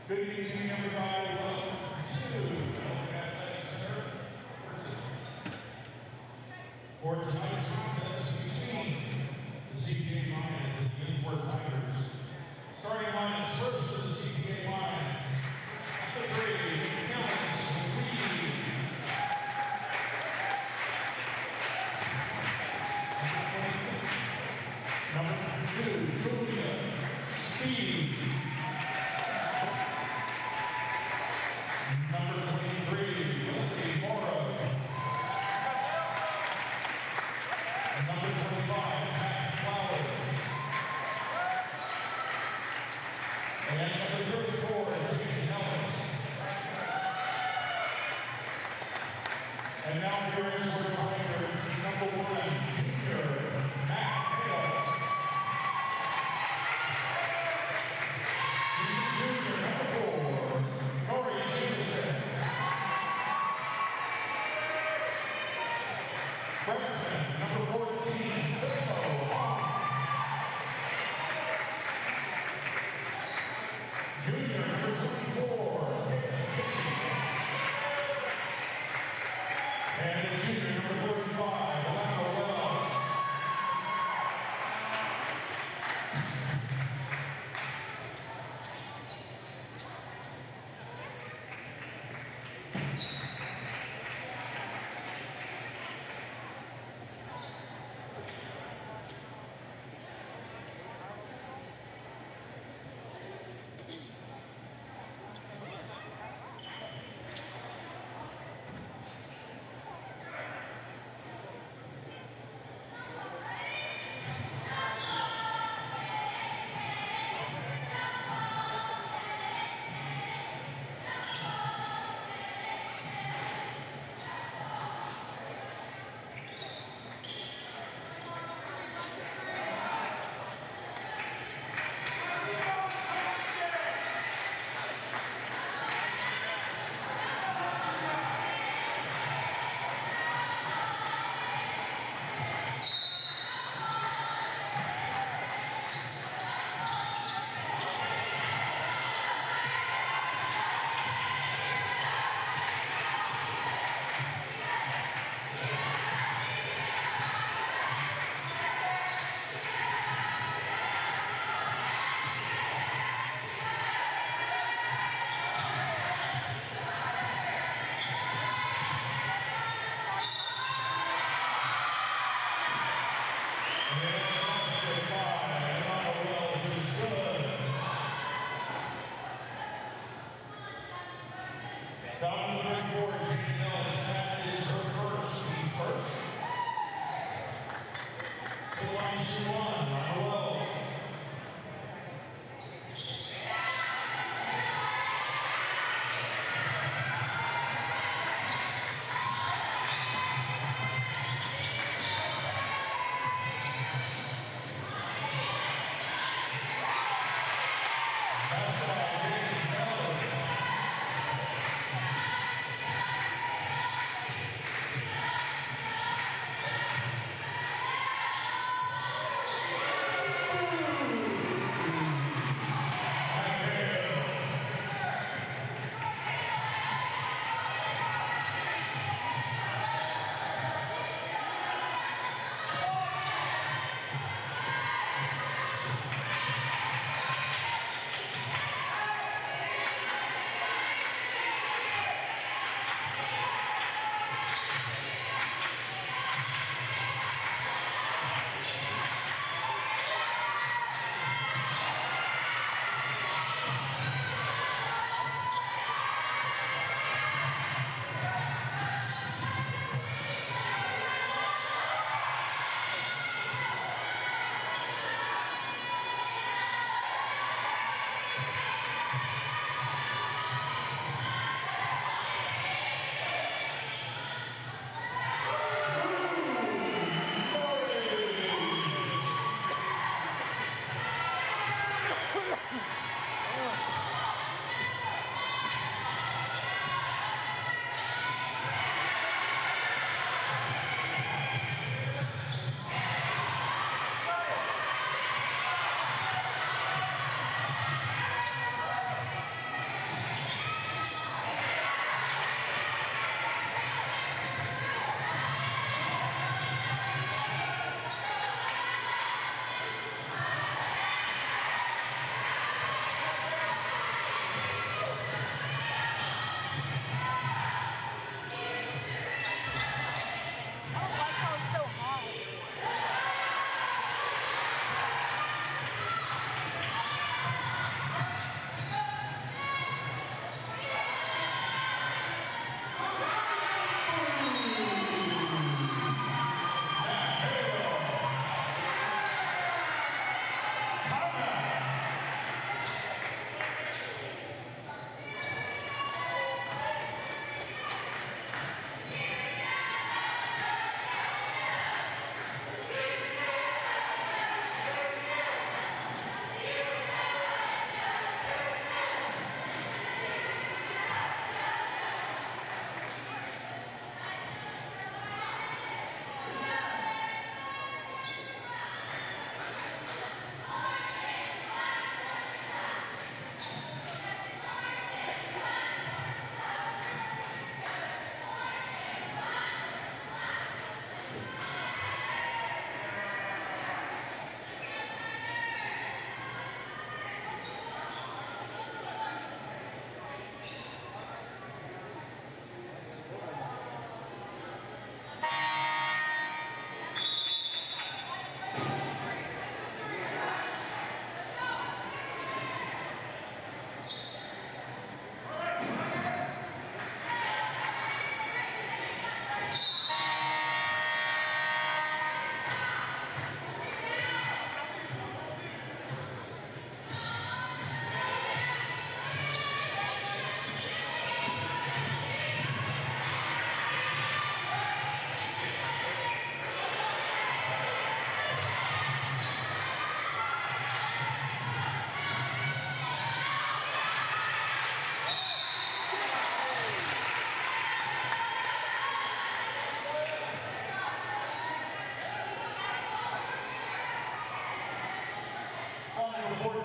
Good evening, everybody. Welcome to Elk Athletic Center for tonight's contest between the CPA Lions and the Ensworth Tigers. Starting lineups first for the CPA Lions. Number 3, Number 2, Julia Speed. Number 23, Lily Morrow. Number 25, Matt Flowers. And number 34, Jane Ellis. And now here is for the Tigers, number 1, junior, Matt Hale. Junior, number 4, Lori Jameson. Freshman, number 14, Tico Hong. Junior, number 24, and the junior, number 35, Alana Wells. Down to 34, Jane Ellis, that is her first. The line she won, Lana Wells.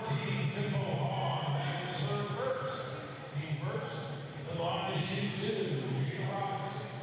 14, Temple Hall, and serve first. Team first, the line to shoot 2, Gina Robinson.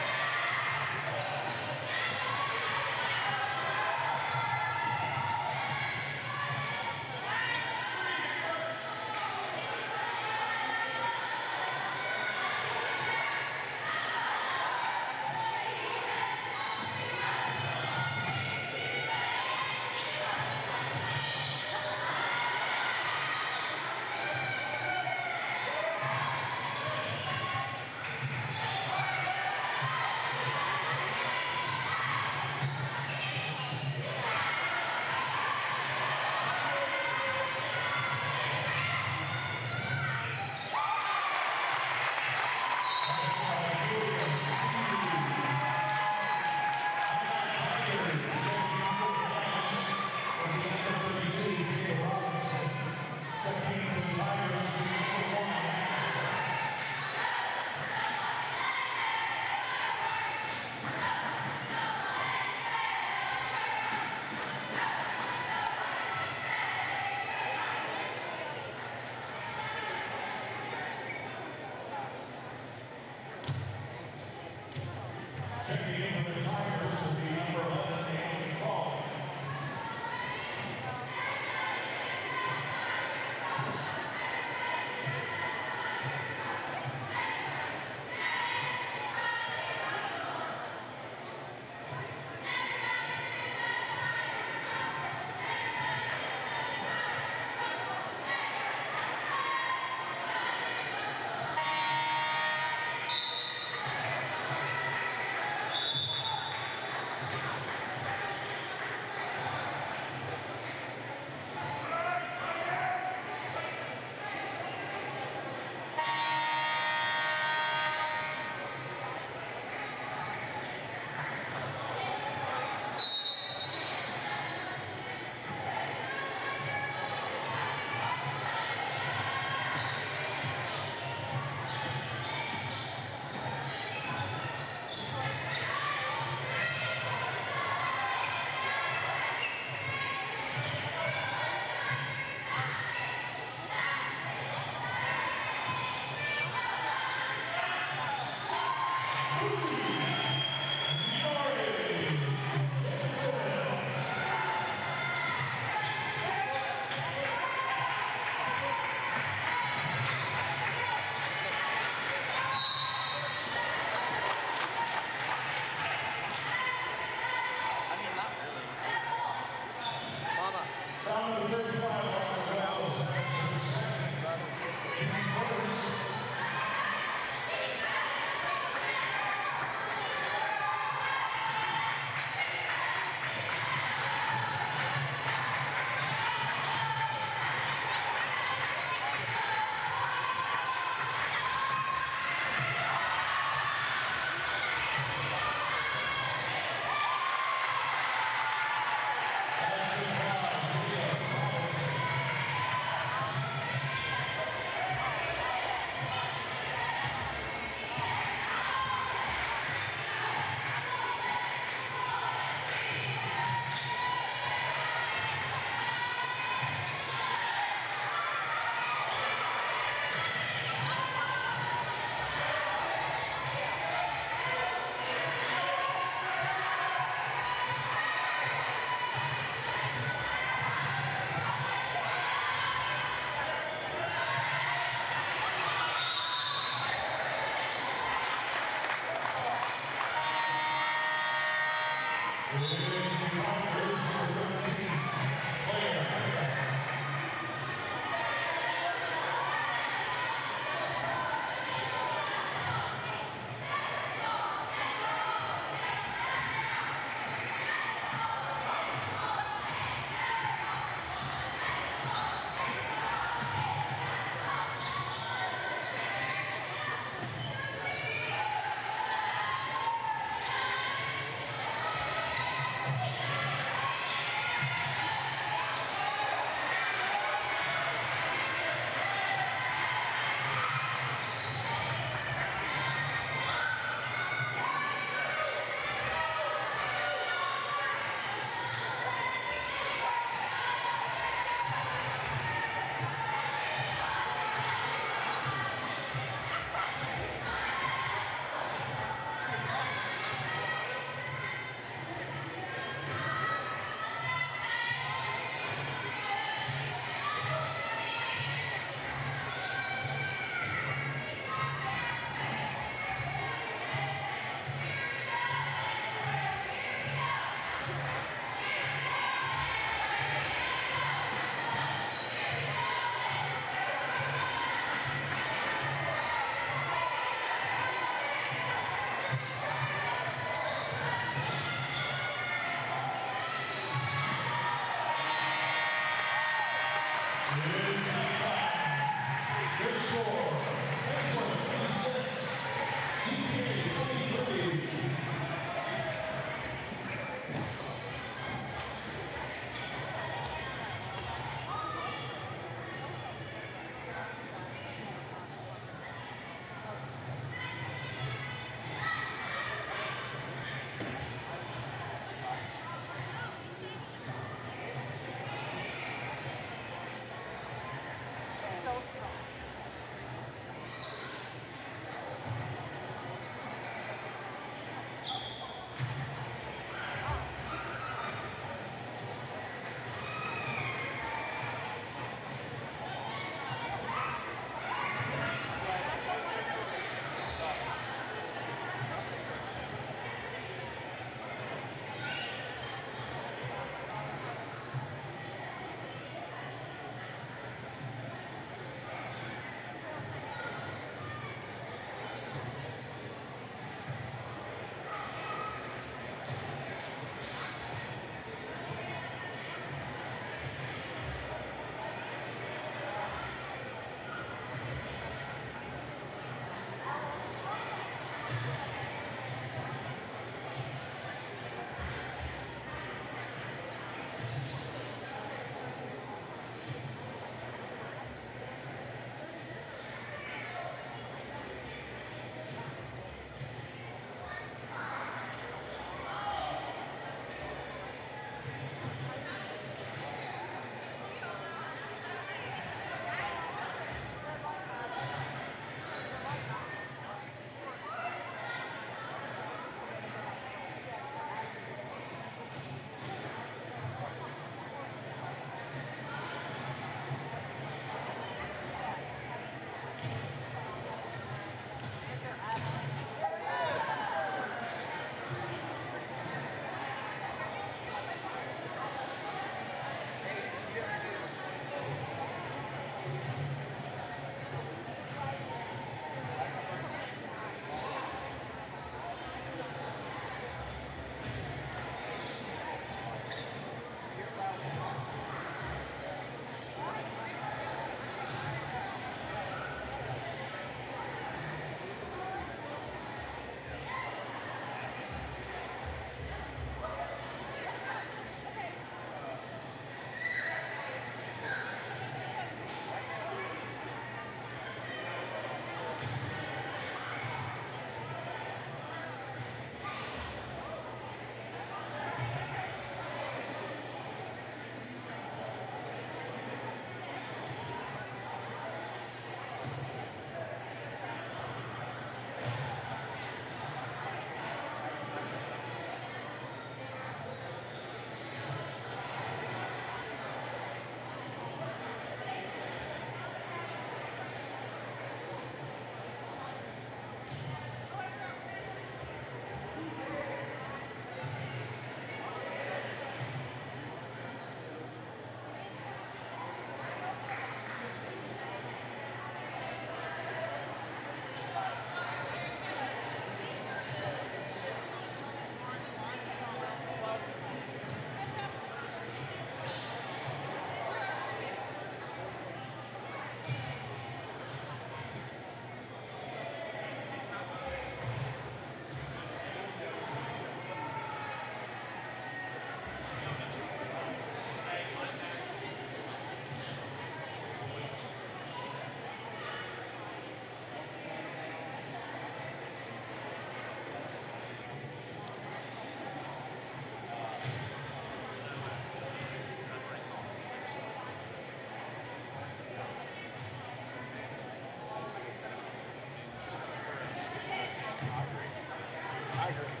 Tiger.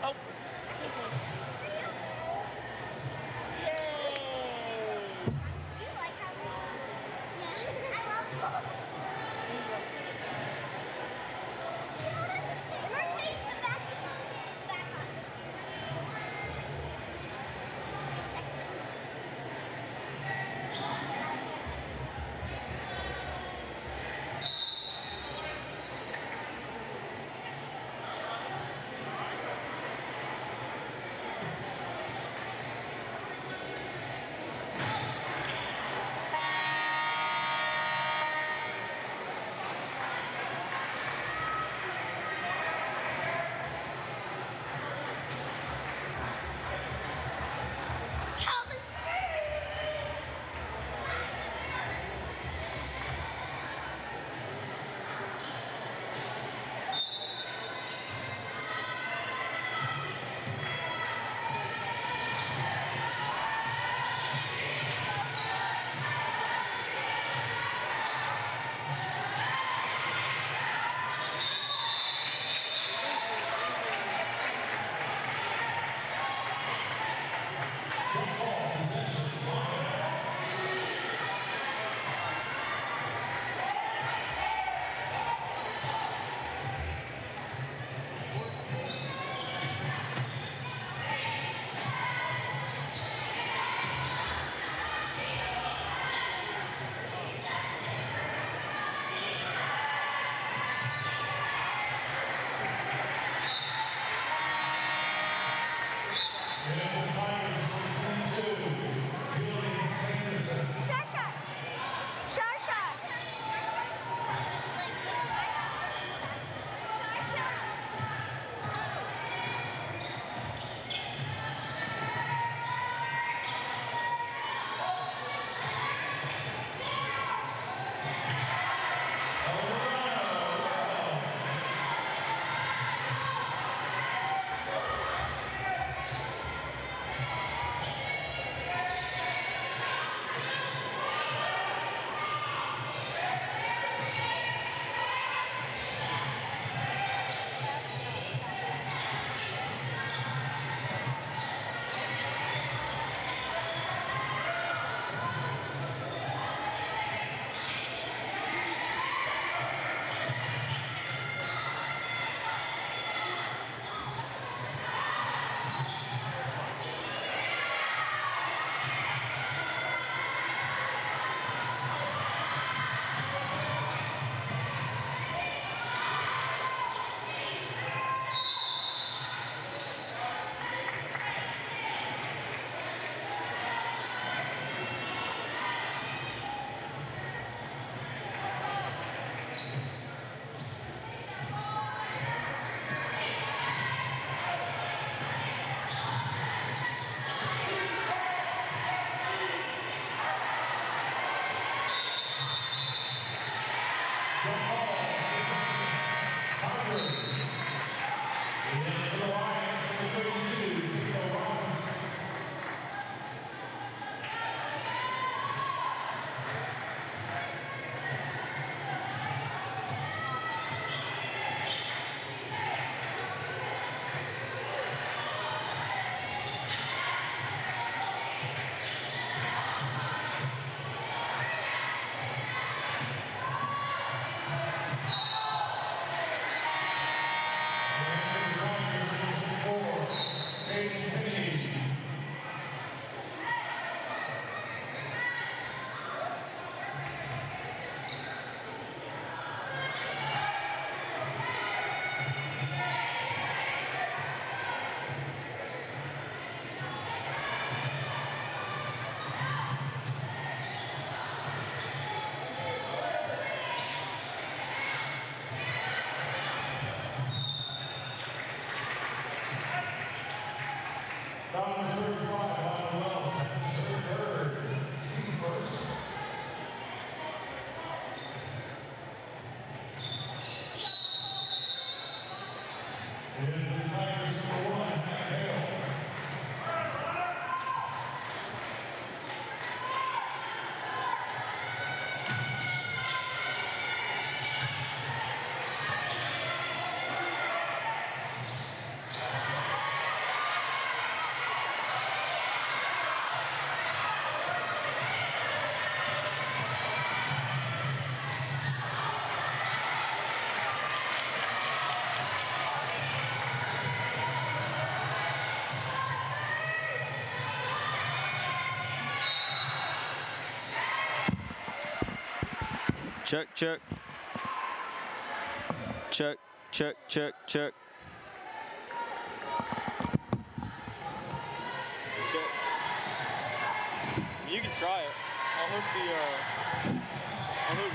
Oh. Yay! You like how we Yeah. I love We're taking the basketball game back on. Check, check. Check, check, check, check. Check. You can try it. I'll hook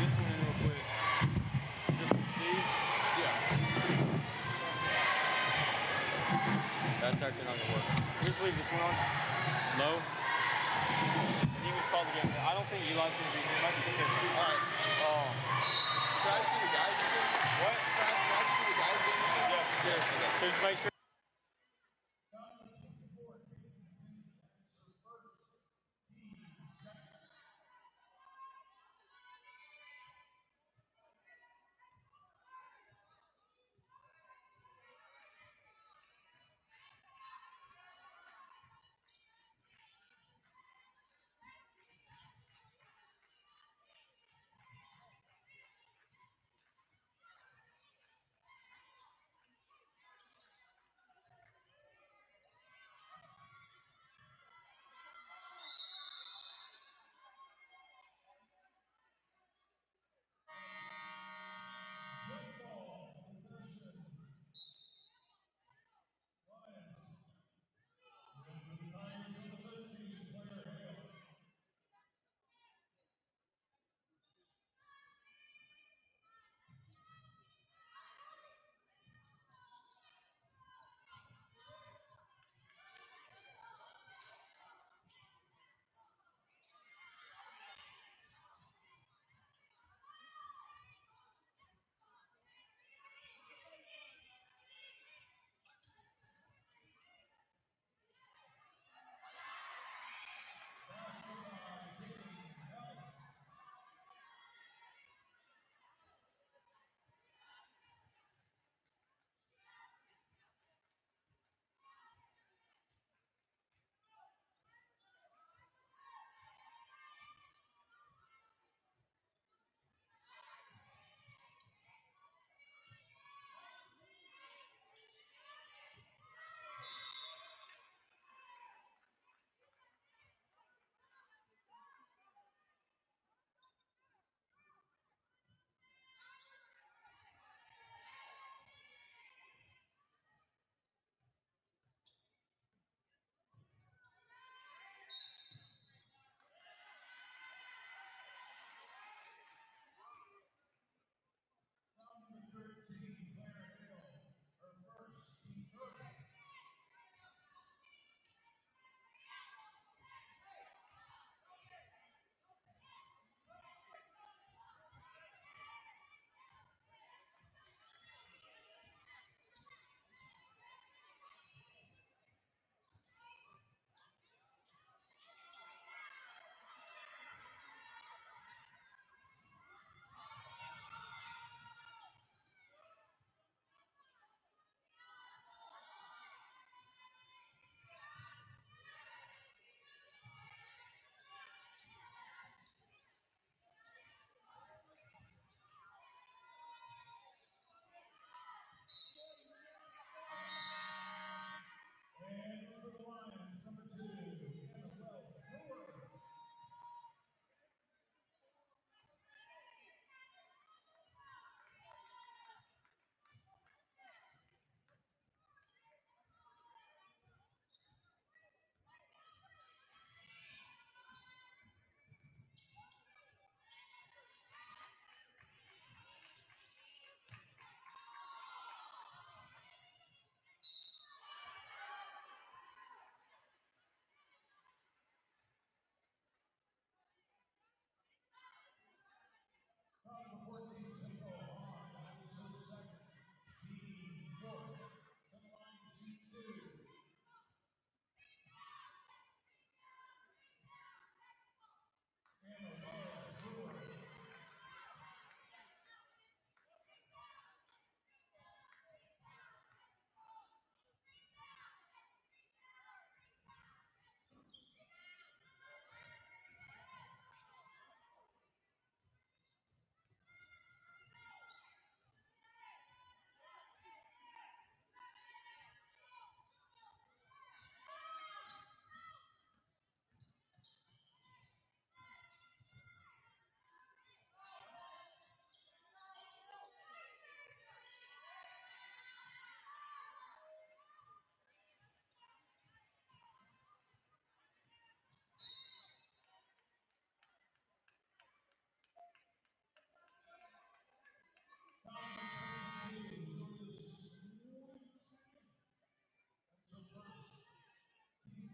this one in real quick. Just to see. Yeah. That's actually not gonna work. Just leave this one on. Low. And you can just call the game. I don't think Eli's gonna be here. He might be sick. Alright. Can I just do the guys again? What? Can I just do the guys again? Yeah, for sure. So just make sure.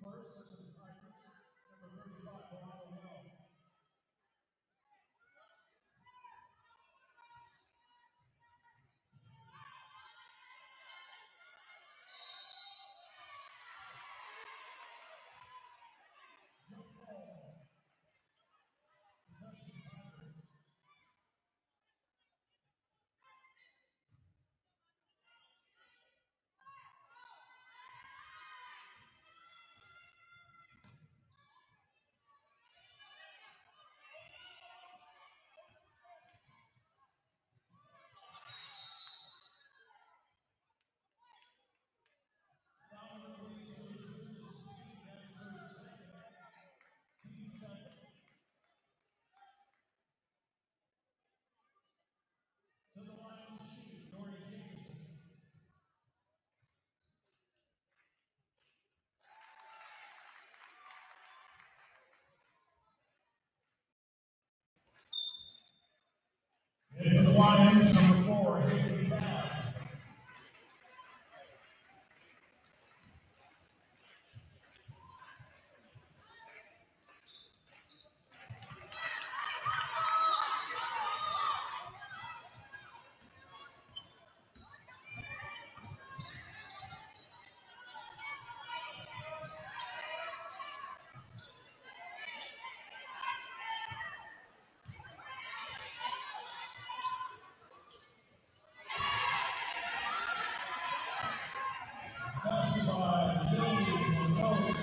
first to the Tigers, number 35, Ronald Lowe. To the line to shoot, Dory Jameson. And for the Lions, number 4, Haley Town. Passed by Lily Monroe.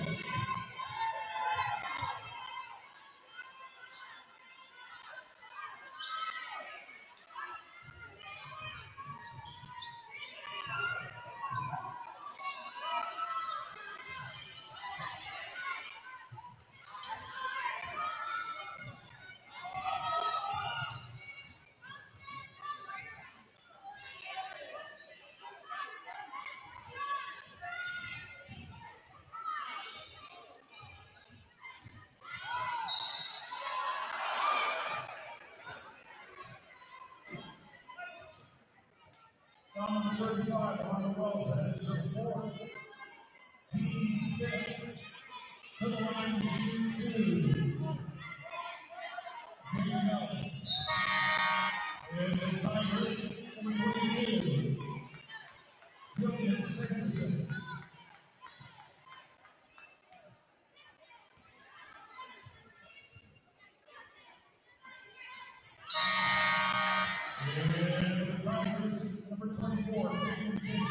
Number 35, Ronald Wells, headed to 4. Team 5th. To the line to shoot 2. Jimmy Nellis. And the Tigers, number 22, William Sanderson. And the Tigers, number 24, William King.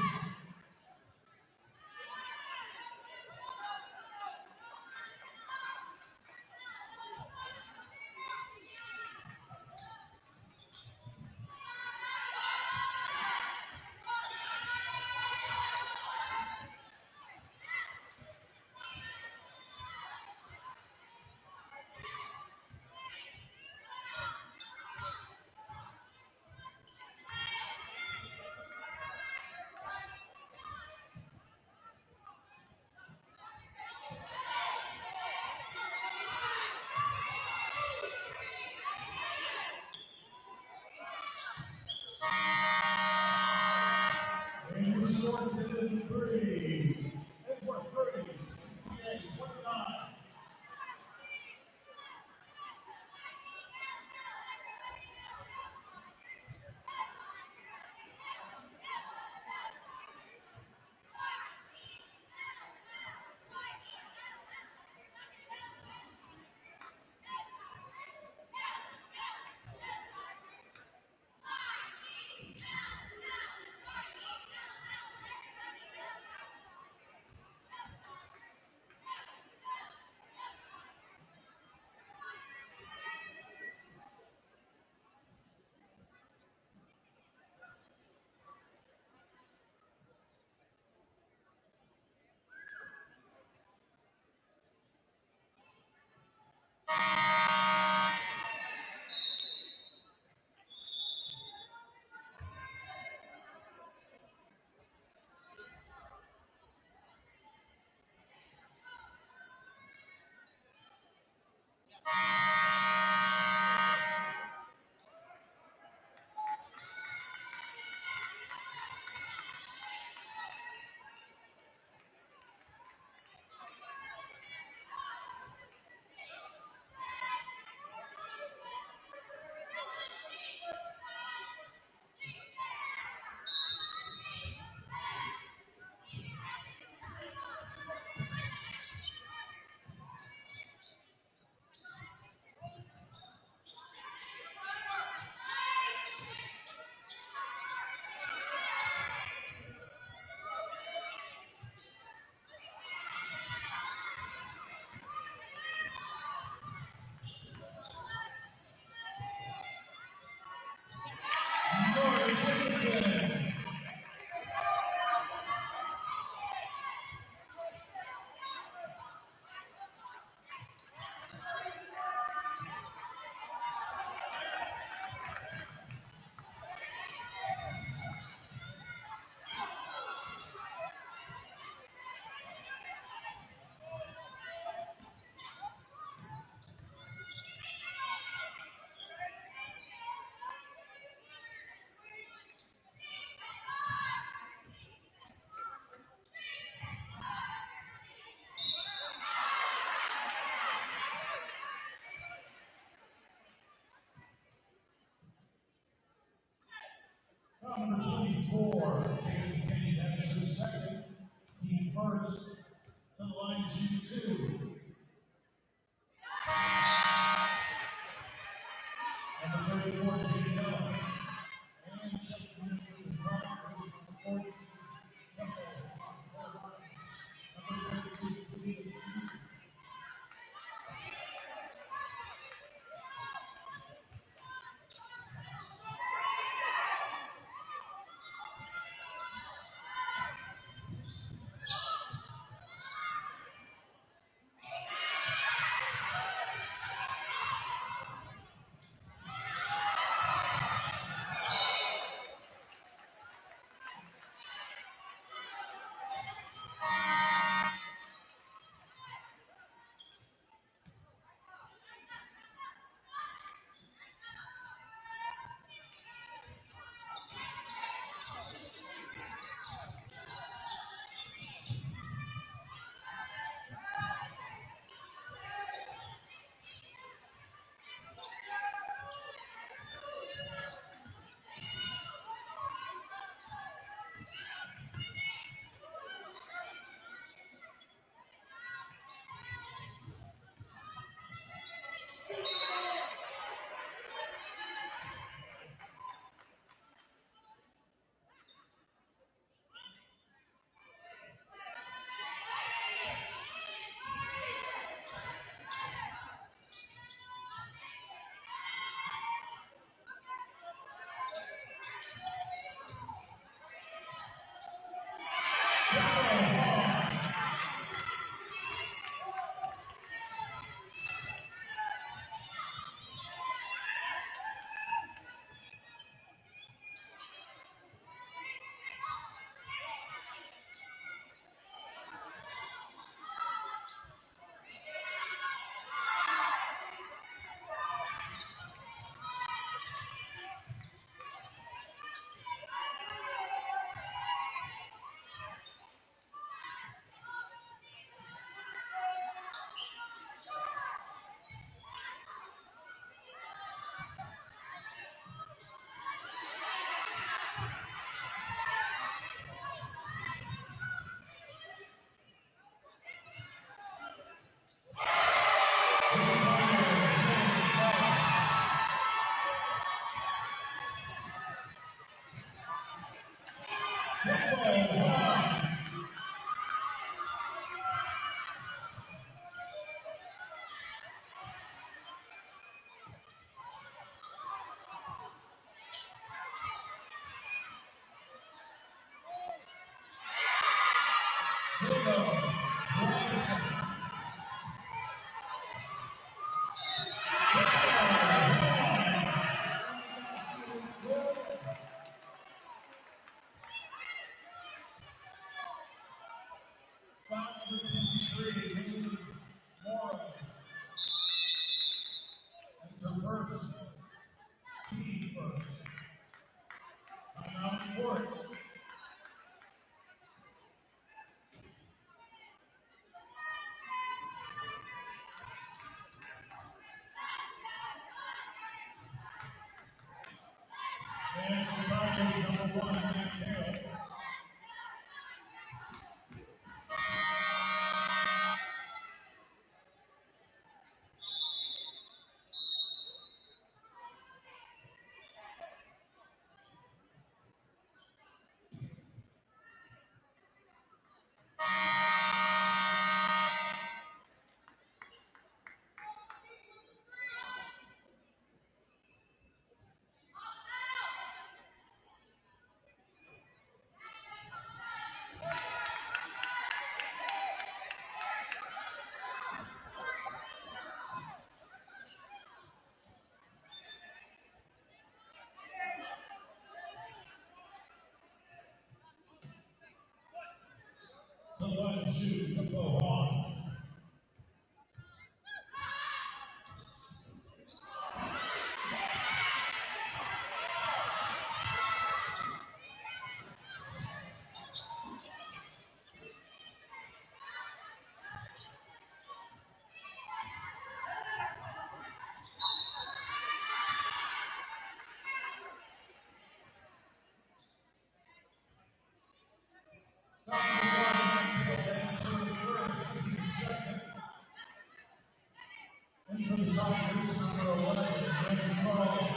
for the Tigers, number 11, Brandon Carl.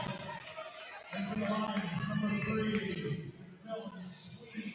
And for the Lions, number 3, Dylan Sweet.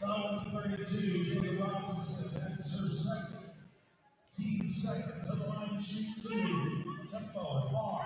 Foul 32, Jay Robinson, that's her second. Team second to the line, shoot 2. Tempo, bar.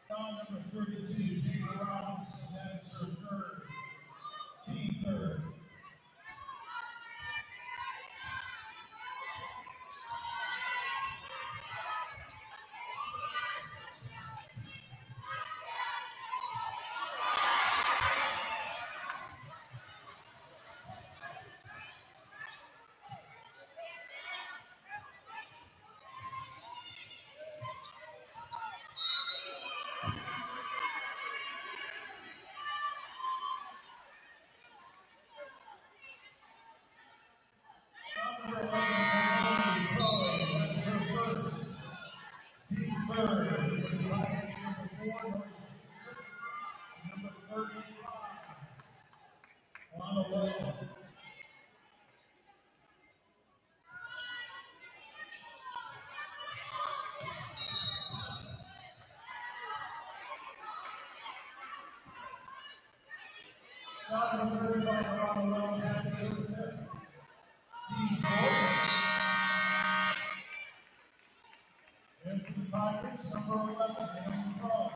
Foul number 32, Jay Robinson, that's her third. Team third. Number 11, that's her first. Team third, for the Tigers, number 4, number 35. On the wall. Number 35 on the wall, that's her fifth. Team 4. And for the Tigers, number 11, Brandon Carl.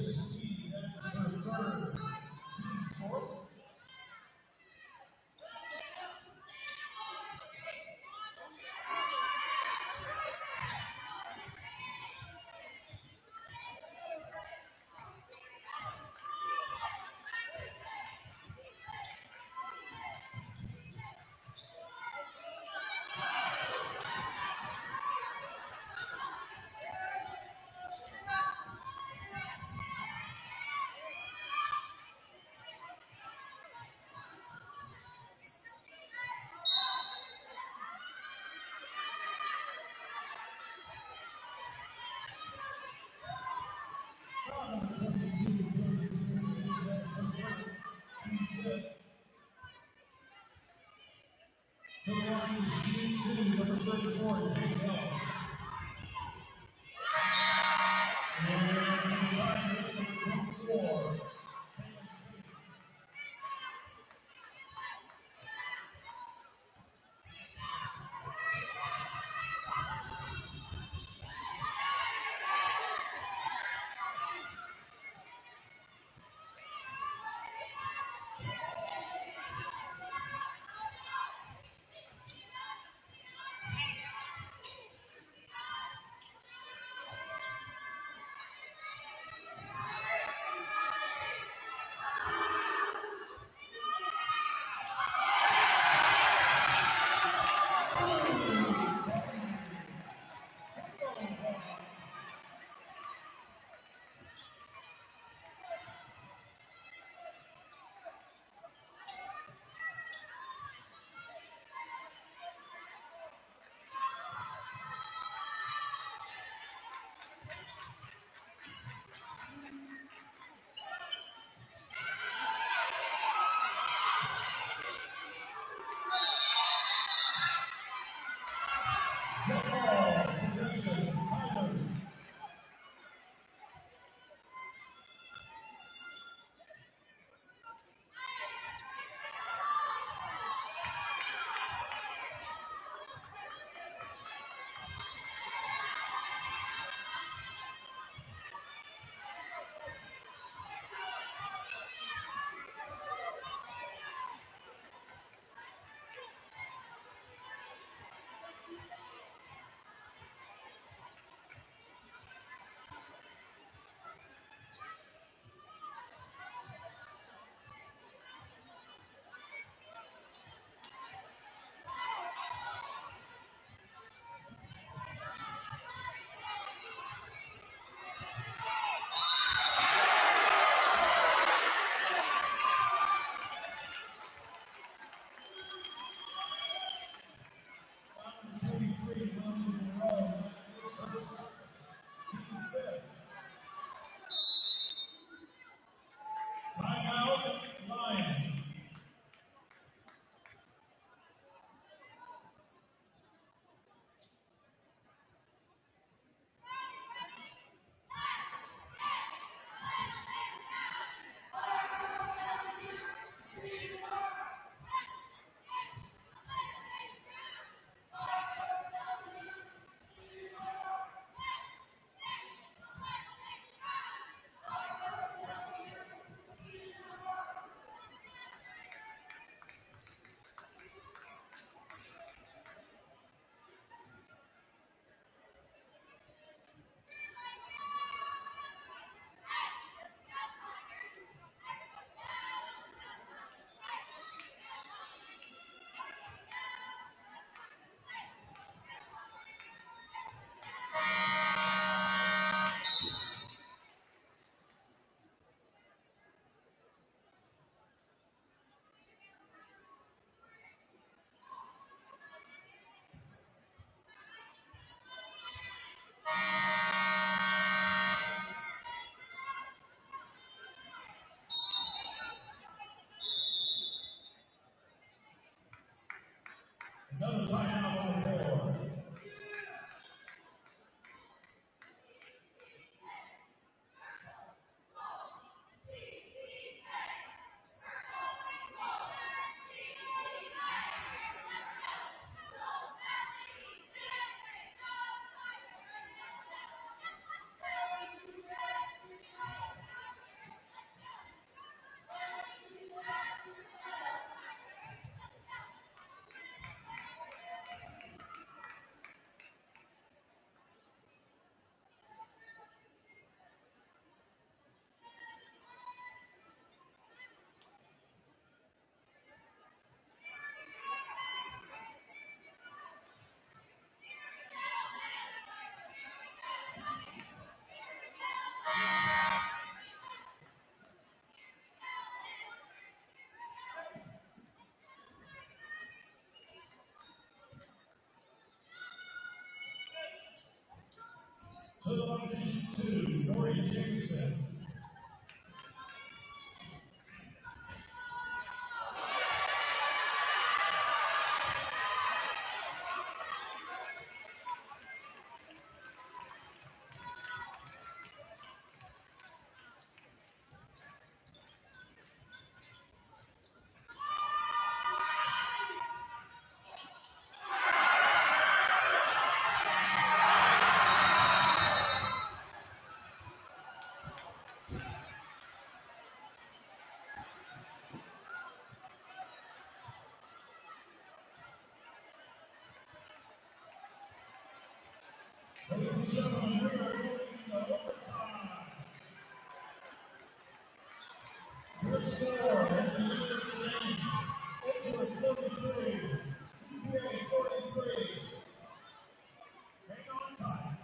speed that is her third. Fourth. Number 34, Jake Hill. And number 4. Another timeout on the board. To the line to shoot two, Morgan Jameson. Ladies and gentlemen, we are going into overtime. Your score at the end of the game, Ensworth 43, CPA 43. Hang on tight.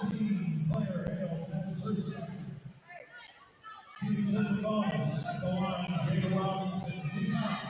14, player Hale, Massachusetts. Keeping to the bonus at the line, Jacob Robinson, 2 shots.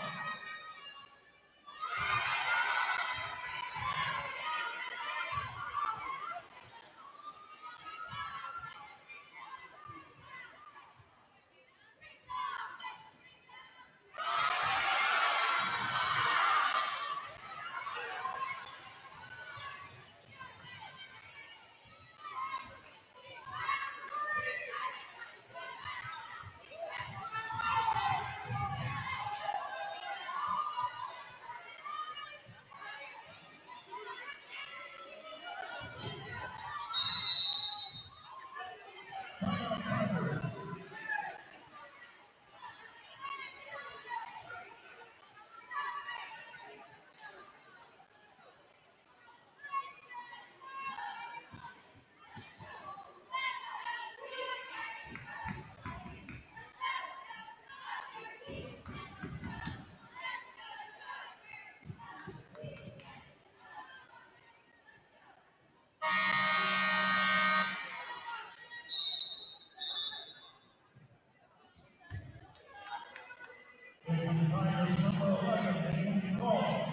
And the Tigers number 11, Naomi Call.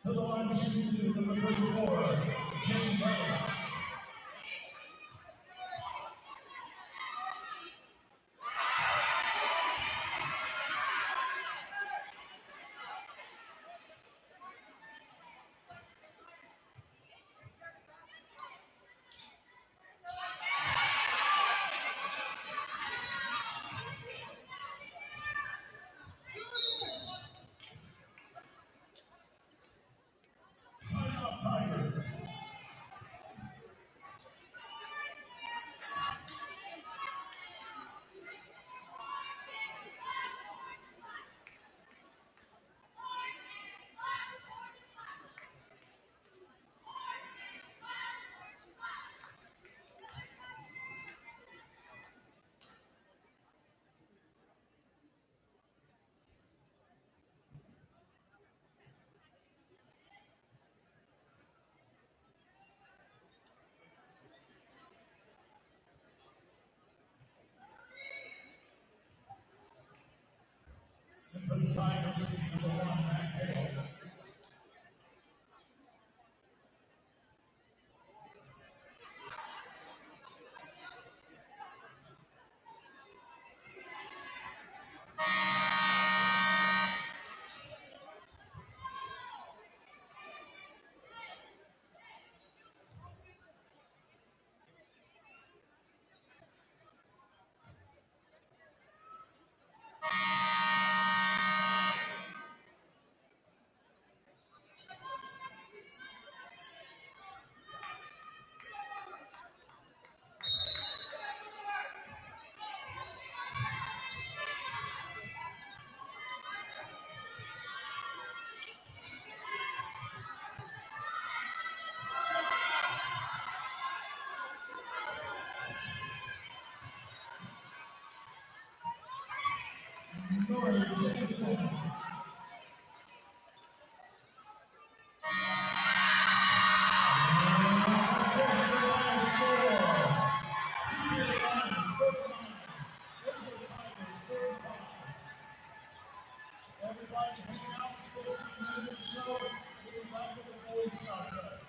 To the line, shoots number 34, Jim Rice. Tiger. Everybody hang out for 15 minutes or so. We'll be back with the boys soccer.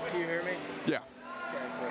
Can you hear me? Yeah. Okay, cool.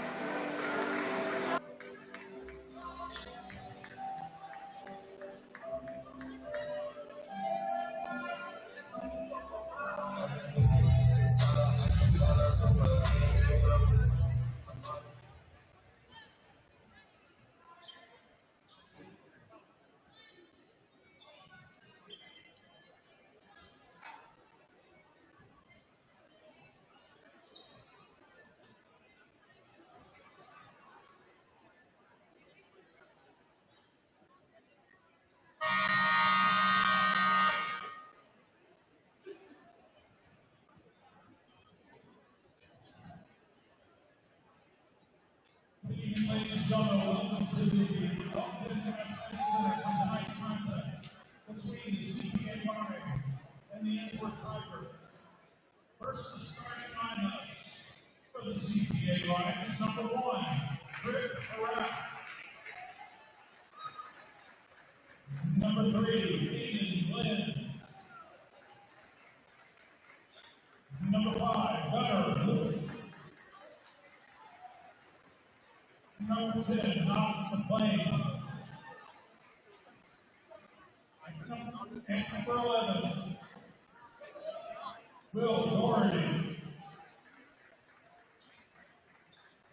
Ladies and gentlemen, welcome to the Open Athletic Center for tonight's contest between the CPA Lions and the Ensworth Tigers. First, the starting lineups for the CPA Lions. Number 1, Rick Farrell. Number 3, Aiden Lynn. Number 5, Gunnar Lewis. Number 10, Knox McLean. And number 11, Will Doherty.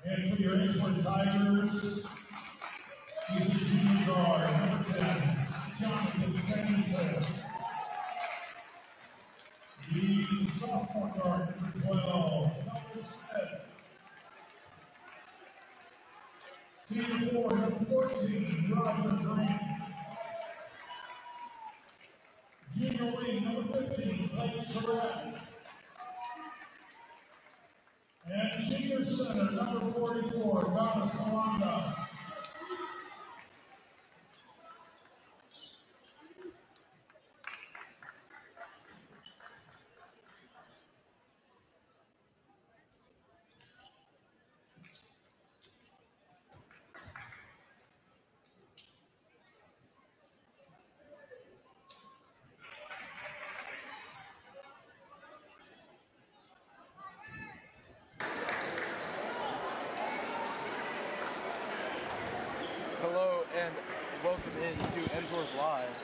And for your Ensworth Tigers, he's the junior guard, number 10, Jonathan Sanderson. The sophomore guard, number 12, number 7. Senior forward, number 14, Roger Grant. Junior wing, number 15, Blake Surratt. And senior center, number 44, Donna Salanda. Hello and welcome into Ensworth Live.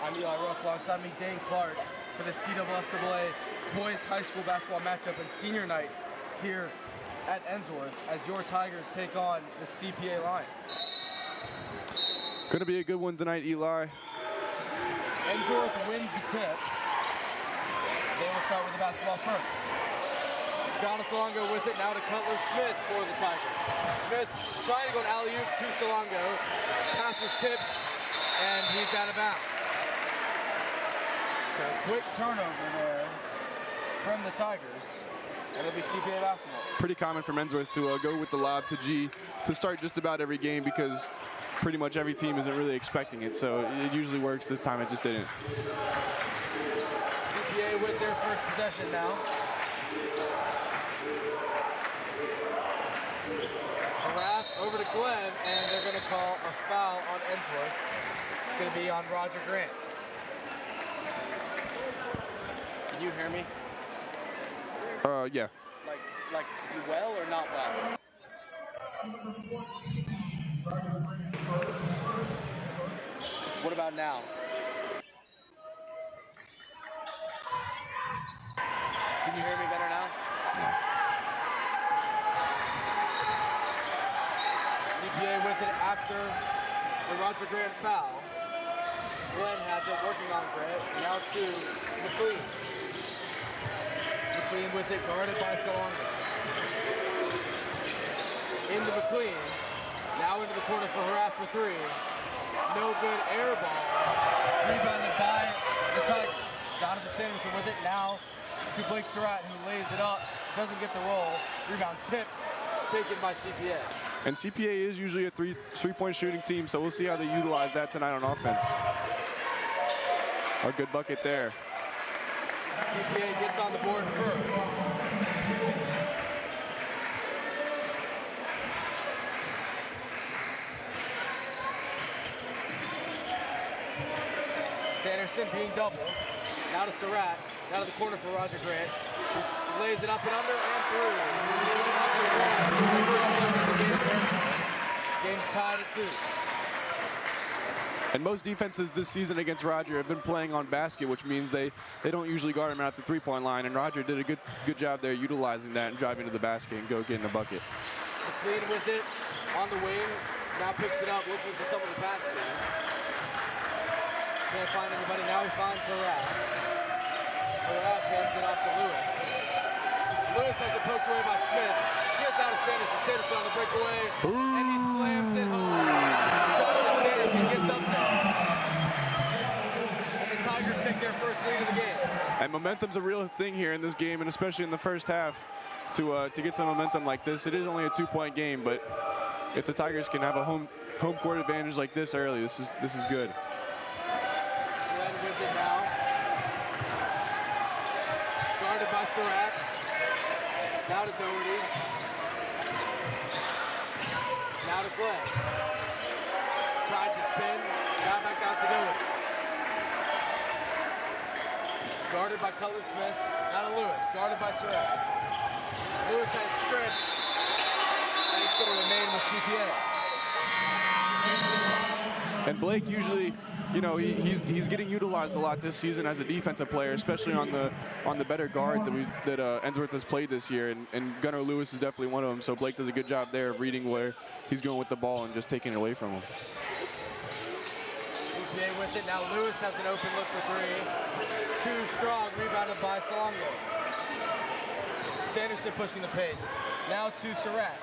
I'm Eli Russ, alongside me Dane Clark for the CSSAA Boys High School Basketball matchup and senior night here at Ensworth as your Tigers take on the CPA Lions. Gonna be a good one tonight, Eli. Ensworth wins the tip. They will start with the basketball first. Donna Salongo with it, now to Cutler Smith for the Tigers. Smith trying to go an alley-oop to Salongo. Pass was tipped, and he's out of bounds. So quick turnover there from the Tigers, and it'll be CPA basketball. Pretty common for Ensworth to go with the lob to G to start just about every game because pretty much every team isn't really expecting it, so it usually works. This time it just didn't. CPA with their first possession now. Over to Glenn, and they're going to call a foul on Ensworth. It's going to be on Roger Grant. Can you hear me? Yeah. Like well or not well? What about now? Can you hear me better now? after the Roger Grant foul. Glenn has it, working on Grant. Now to McLean. McLean with it, guarded by Salonga. Into McLean. Now into the corner for Harath for three. No good, air ball. Rebounded by the Tigers. Jonathan Sanderson with it. Now to Blake Surratt, who lays it up. Doesn't get the roll. Rebound tipped, taken by CPA. And CPA is usually a three-point shooting team, so we'll see how they utilize that tonight on offense. A good bucket there. CPA gets on the board first. Sanderson being doubled. Now to Surratt. Now to the corner for Roger Grant, who lays it up and under and through. Game's tied at 2. And most defenses this season against Roger have been playing on basket, which means they don't usually guard him at the three-point line. And Roger did a good job there utilizing that and driving to the basket and go getting a bucket. McLean with it on the wing. Now picks it up, looking for someone to pass to. Can't find anybody. Now he finds Harath. Harath hands it off to Lewis. Lewis has it poked away by Smith. Smith out of Sanderson. Sanderson on the breakaway. And he slams it home. Jonathan Sanderson gets up there. And the Tigers take their first lead of the game. And momentum's a real thing here in this game, and especially in the first half. To get some momentum like this, it is only a 2-point game, but if the Tigers can have a home court advantage like this early, this is good. Glenn with it now. Guarded by Surratt. Now to Doherty. Now to Glenn. Tried to spin. Got back out to Doherty. Guarded by Cutler Smith. Now to Lewis. Guarded by Surratt. Lewis had it stripped. And it's going to remain with CPA. And Blake usually, you know, he's getting utilized a lot this season as a defensive player, especially on the better guards that Ensworth has played this year, and Gunnar Lewis is definitely one of them. So Blake does a good job there of reading where he's going with the ball and just taking it away from him. CPA with it. Now Lewis has an open look for three. Too strong, rebounded by Salonga. Sanderson pushing the pace. Now to Surratt.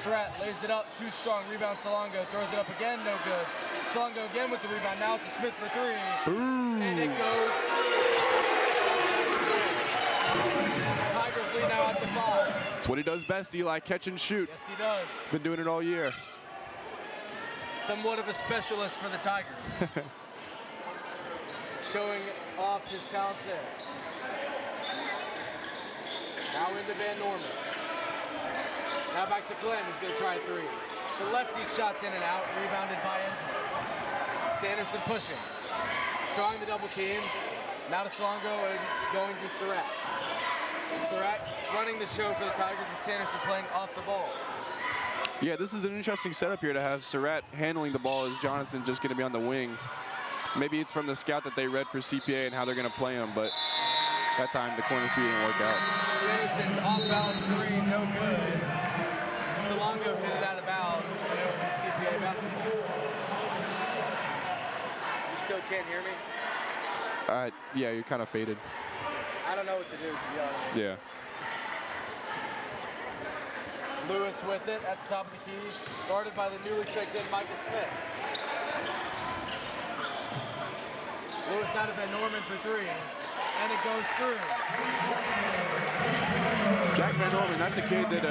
Surratt lays it up, too strong, rebound Salonga, throws it up again, no good. Salonga again with the rebound, now to Smith for three. Ooh. And it goes through. Tigers lead now out to 5. That's what he does best, Eli, catch and shoot. Yes, he does. Been doing it all year. Somewhat of a specialist for the Tigers. Showing off his talents there. Now into Van Norman. Now back to Glenn, who's going to try 3. The lefty shots in and out, rebounded by Ensworth. Sanderson pushing, drawing the double team. Now to Salonga and going to Surratt. Surratt running the show for the Tigers with Sanderson playing off the ball. Yeah, this is an interesting setup here to have Surratt handling the ball as Jonathan just going to be on the wing. Maybe it's from the scout that they read for CPA and how they're going to play him, but that time the corner 3 didn't work out. Sanderson's off-balance 3, no good. Salonga hit it out of bounds, and it will be CPA basketball. You still can't hear me? Yeah, you're kind of faded. I don't know what to do, to be honest. Yeah. Lewis with it at the top of the key, guarded by the newly checked in Micah Smith. Lewis out of Van Norman for 3, and it goes through. Jack Van Norman, that's a kid that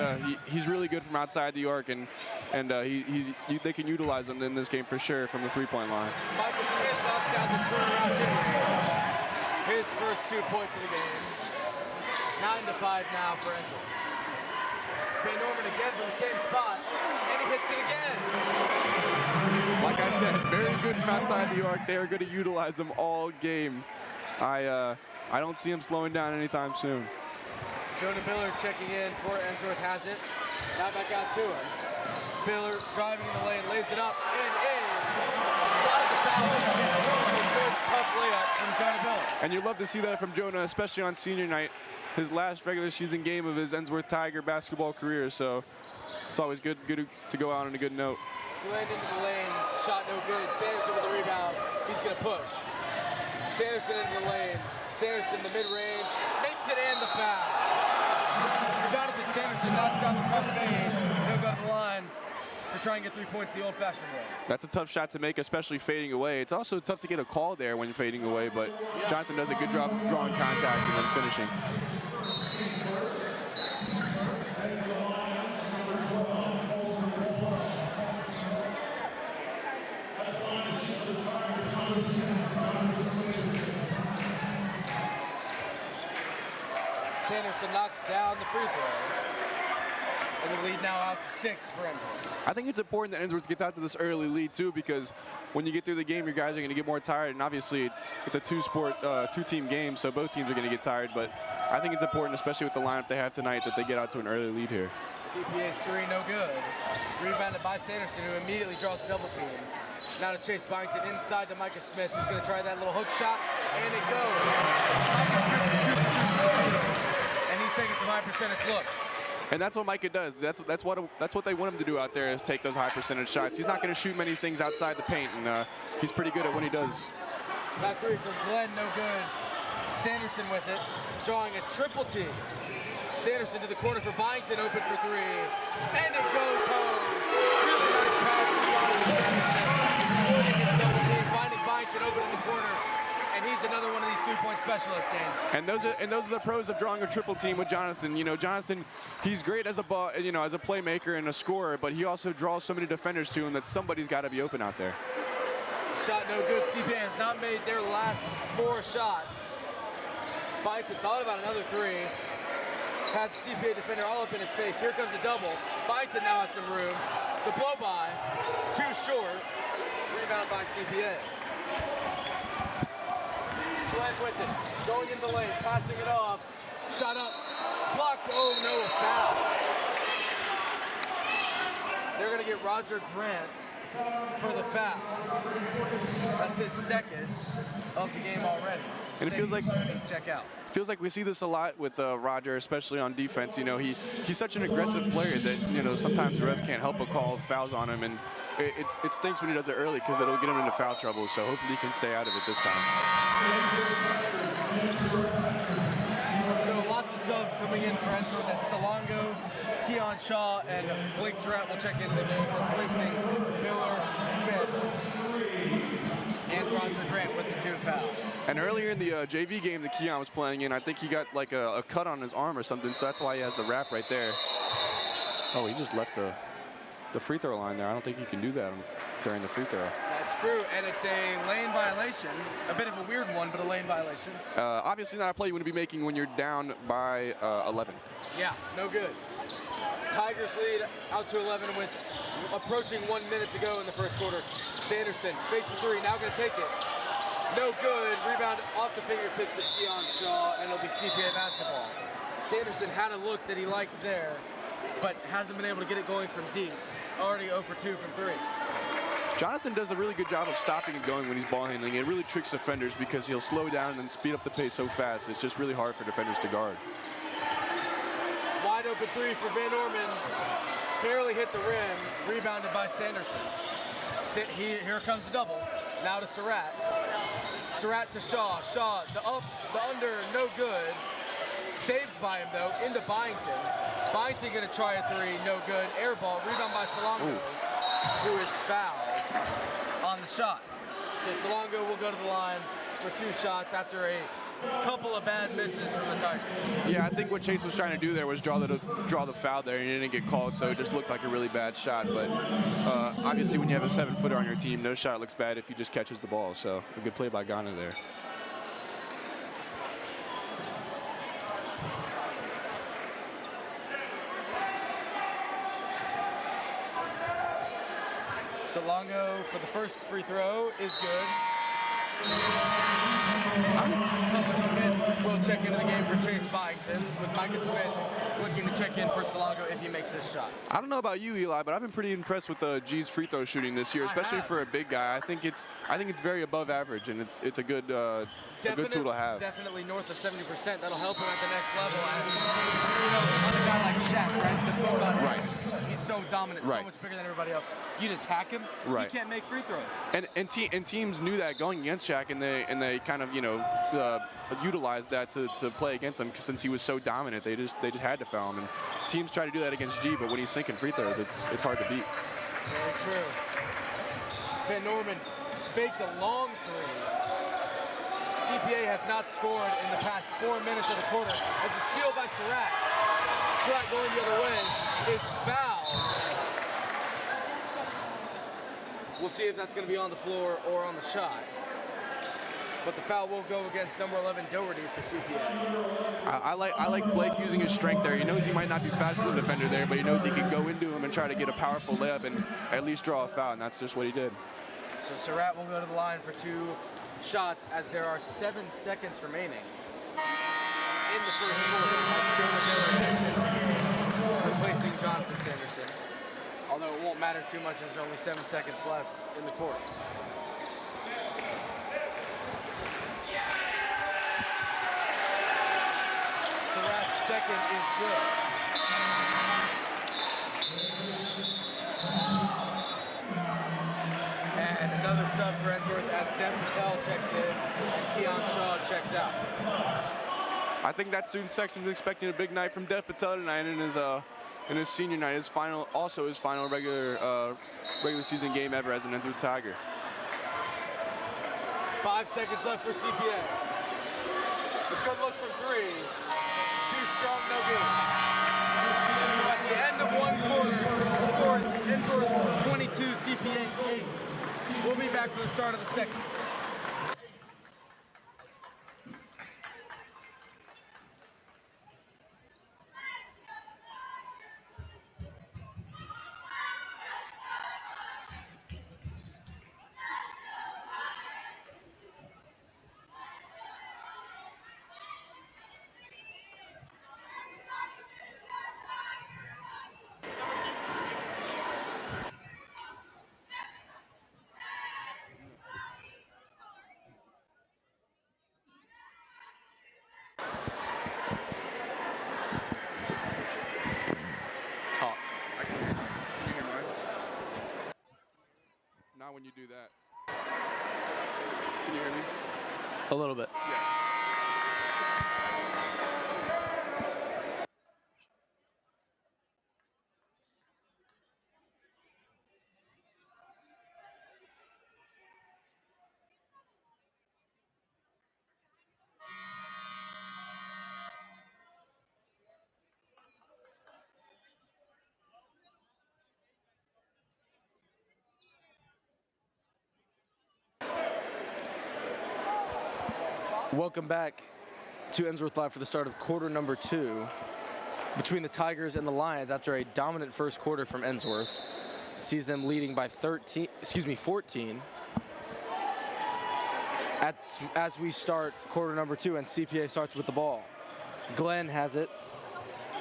he's really good from outside the arc, and they can utilize him in this game for sure from the 3-point line. Micah Smith knocks down the turnaround hit. His first 2 points of the game. 9-5 now for Ensworth. Van Norman again from the same spot, and he hits it again. Like I said, very good from outside the arc. They are going to utilize him all game. I don't see him slowing down anytime soon. Jonah Biller checking in for Ensworth has it. Now back out to him. Biller driving in the lane, lays it up and in. Got the foul. Good tough layup from Jonah Biller. And you love to see that from Jonah, especially on senior night, his last regular season game of his Ensworth Tiger basketball career. So it's always good to go out on a good note. Glenn into the lane, shot no good. Sanderson with the rebound. He's going to push. Sanderson into the lane. Sanderson, the mid-range, makes it and the foul. Jonathan Sanderson knocks down the top fade. He'll go to the line to try and get 3 points the old-fashioned way. That's a tough shot to make, especially fading away. It's also tough to get a call there when fading away, but Jonathan does a good job of drawing contact and then finishing. Sanderson knocks down the free throw. And the lead now out to 6 for Ensworth. I think it's important that Ensworth gets out to this early lead too, because when you get through the game, your guys are going to get more tired, and obviously it's a two-team game, so both teams are going to get tired. But I think it's important, especially with the lineup they have tonight, that they get out to an early lead here. CPA's 3, no good. Rebounded by Sanderson, who immediately draws a double team. Now to Chase Byington inside to Micah Smith, who's going to try that little hook shot, and it goes. Micah Smith is 2 for 2, and he's taking some high percentage looks. And that's what Micah does. That's what they want him to do out there, is take those high percentage shots. He's not going to shoot many things outside the paint, and he's pretty good at what he does. Back 3 from Glenn, no good. Sanderson with it, drawing a triple team. Sanderson to the corner for Byington, open for 3, and it goes home. Really nice pass from Jonathan Sanderson, exploiting his double team, finding Byington open in the corner, and he's another one of these 3-point specialists, Dan. And those are the pros of drawing a triple team with Jonathan. You know, Jonathan, he's great as a playmaker and a scorer, but he also draws so many defenders to him that somebody's got to be open out there. Shot no good. CPA has not made their last 4 shots. Byington thought about another 3. Has the CPA defender all up in his face. Here comes a double. Byington now has some room. The blow by, too short. Rebound by CPA. Glenn with it, going in the lane, passing it off. Shot up, blocked. Oh no, a foul. They're gonna get Roger Grant for the foul. That's his 2nd of the game already. And it feels like check out. Feels like we see this a lot with Roger, especially on defense. You know, he's such an aggressive player that, you know, sometimes the ref can't help but call fouls on him, and it stinks when he does it early because it'll get him into foul trouble. So hopefully he can stay out of it this time. So lots of subs coming in for Ensworth as Salongo, Keon Shaw, and Blake Surratt will check in the game, replacing Miller, Smith, and Roger Grant with the 2 fouls. And earlier in the JV game that Keon was playing in, I think he got like a cut on his arm or something, so that's why he has the wrap right there. Oh, he just left the free throw line there. I don't think you can do that during the free throw. That's true, and it's a lane violation. A bit of a weird one, but a lane violation. Obviously not a play you want to be making when you're down by 11. Yeah, no good. Tigers lead out to 11 with approaching 1 minute to go in the first quarter. Sanderson fakes the 3, now going to take it. No good. Rebound off the fingertips of Keon Shaw, and it'll be CPA basketball. Sanderson had a look that he liked there, but hasn't been able to get it going from deep. Already 0 for 2 from 3. Jonathan does a really good job of stopping and going when he's ball handling. It really tricks defenders because he'll slow down and then speed up the pace so fast. It's just really hard for defenders to guard. Wide open 3 for Van Orman. Barely hit the rim. Rebounded by Sanderson. Here comes a double. Now to Surratt. Surratt to Shaw. Shaw, the up, the under, no good. Saved by him though, into Byington. Byington gonna try a 3, no good. Air ball, rebound by Salongo, who is fouled on the shot. So Salongo will go to the line for 2 shots after a couple of bad misses from the Tigers. Yeah, I think what Chase was trying to do there was draw the foul there, and he didn't get called, so it just looked like a really bad shot. But obviously when you have a 7-footer on your team, no shot looks bad if he just catches the ball. So a good play by Ghana there. Salongo for the first free throw is good. Smith will check into the game for Chase Byington, with Micah Smith looking to check in for Salongo if he makes this shot. I don't know about you, Eli, but I've been pretty impressed with G's free throw shooting this year, especially for a big guy. I think it's very above average, and it's a good tool to have. Definitely north of 70%. That'll help him at the next level. As, you know, another guy like Shaq, right? The book on him. Right. he's so dominant, Right. so much bigger than everybody else. You just hack him, Right. he can't make free throws. And teams knew that going against Shaq, and they kind of utilized that to play against him since he was so dominant. They just had to foul him. And teams try to do that against G, but when he's sinking free throws, it's hard to beat. Very true. Van Norman faked a long three. CPA has not scored in the past 4 minutes of the quarter. As a steal by Surratt. Surratt going the other way is fouled. We'll see if that's going to be on the floor or on the shot. But the foul will go against number 11 Doherty for CPA. I like Blake using his strength there. He knows he might not be fast as the defender there, but he knows he can go into him and try to get a powerful layup and at least draw a foul, and that's just what he did. So Surratt will go to the line for 2 shots as there are 7 seconds remaining in the first quarter as Jonah Miller checks in, replacing Jonathan Sanderson. Although it won't matter too much as there's only 7 seconds left in the quarter. Surratt's second is good. And another sub for Ensworth as Dem Patel checks in and Keon Shaw checks out. I think that student section is expecting a big night from Dev Patel tonight in his senior night, his final regular season game ever as an Ensworth Tiger. 5 seconds left for CPA. A good look from 3. Too strong, no good. So at the end of 1 quarter, the score is Ensworth 22, CPA 8. We'll be back for the start of the second. Not when you do that. Can you hear me? A little bit. Yeah. Welcome back to Ensworth Live for the start of quarter number 2 between the Tigers and the Lions after a dominant first quarter from Ensworth. It sees them leading by 14. As we start quarter number 2 and CPA starts with the ball. Glenn has it.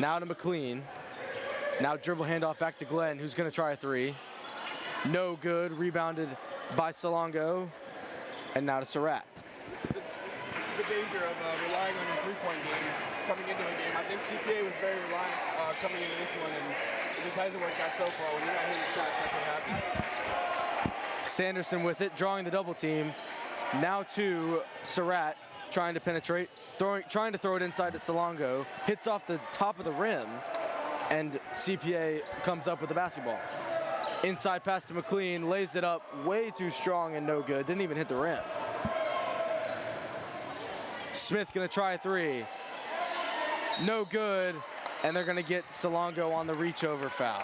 Now to McLean. Now dribble handoff back to Glenn, who's going to try a 3. No good. Rebounded by Salongo. And now to Surratt. The danger of relying on your three-point game coming into a game. I think CPA was very reliant coming into this one, and it just hasn't worked out so far. When you're not hitting shots, that's what happens. Sanderson with it, drawing the double team. Now to Surratt, trying to penetrate, trying to throw it inside to Salongo. Hits off the top of the rim, and CPA comes up with the basketball. Inside pass to McLean, lays it up way too strong and no good. Didn't even hit the rim. Smith gonna try a 3. No good, and they're gonna get Salongo on the reach over foul.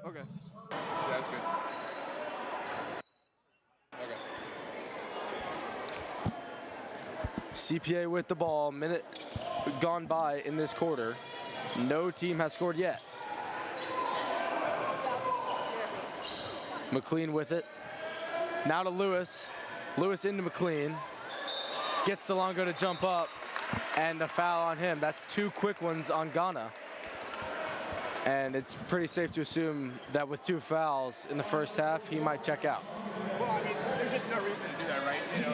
Okay. Yeah, that's good. Okay. CPA with the ball, minute gone by in this quarter. No team has scored yet. McLean with it. Now to Lewis. Lewis into McLean. Gets Salongo to jump up, and a foul on him. That's 2 quick ones on Ghana. And it's pretty safe to assume that with 2 fouls in the first half, he might check out. Well, I mean, there's just no reason to do that, right? You know,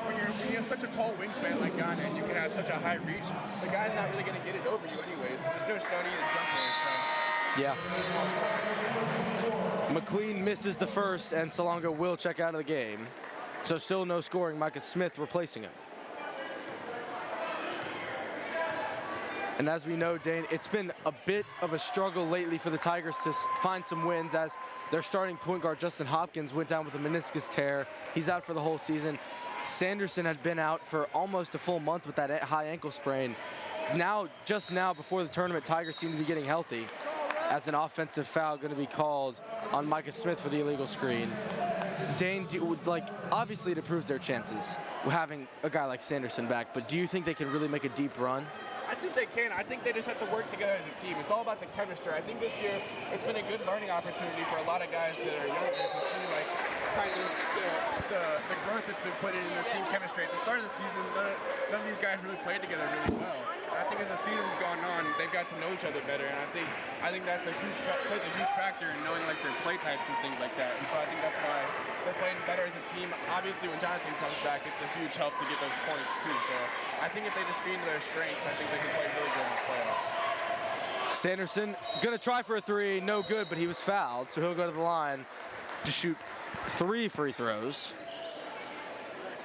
when you have such a tall wingspan like Ghana and you can have such a high reach, the guy's not really going to get it over you anyways. So there's no study to jump there. So. Yeah. McLean misses the first, and Salonga will check out of the game. So still no scoring. Micah Smith replacing him. And as we know, Dane, it's been a bit of a struggle lately for the Tigers to find some wins, as their starting point guard, Justin Hopkins, went down with a meniscus tear. He's out for the whole season. Sanderson had been out for almost a full month with that high ankle sprain. Now, just now before the tournament, Tigers seem to be getting healthy, as an offensive foul going to be called on Micah Smith for the illegal screen. Dane, obviously it improves their chances having a guy like Sanderson back, but do you think they can really make a deep run? I think they can. I think they just have to work together as a team. It's all about the chemistry. I think this year it's been a good learning opportunity for a lot of guys that are younger to see kind of the growth that's been put in the team chemistry. At the start of the season, none of these guys really played together really well. And I think as the season's gone on, they've got to know each other better. And I think that's plays a huge factor in knowing their play types and things like that. And so I think that's why they're playing better as a team. Obviously, when Jonathan comes back, it's a huge help to get those points too. So I think if they just feed into their strengths, I think they can play really good in the playoffs. Sanderson gonna try for a three, no good, but he was fouled, so he'll go to the line to shoot 3 free throws.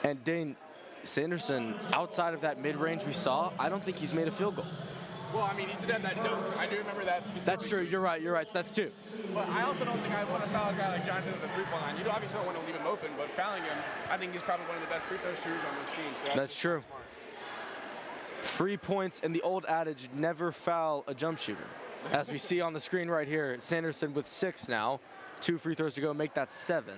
And Dane, Sanderson, outside of that mid-range we saw, I don't think he's made a field goal. Well, I mean, he did have that dunk. I do remember that specifically. That's true. You're right. So that's 2. But I also don't think I want to foul a guy like Jonathan at the three-point line. You obviously don't want to leave him open, but fouling him, I think he's probably one of the best free throw shooters on this team. So that's true. Smart. Free points and the old adage, never foul a jump shooter. As we see on the screen right here, Sanderson with 6 now. 2 free throws to go, make that 7.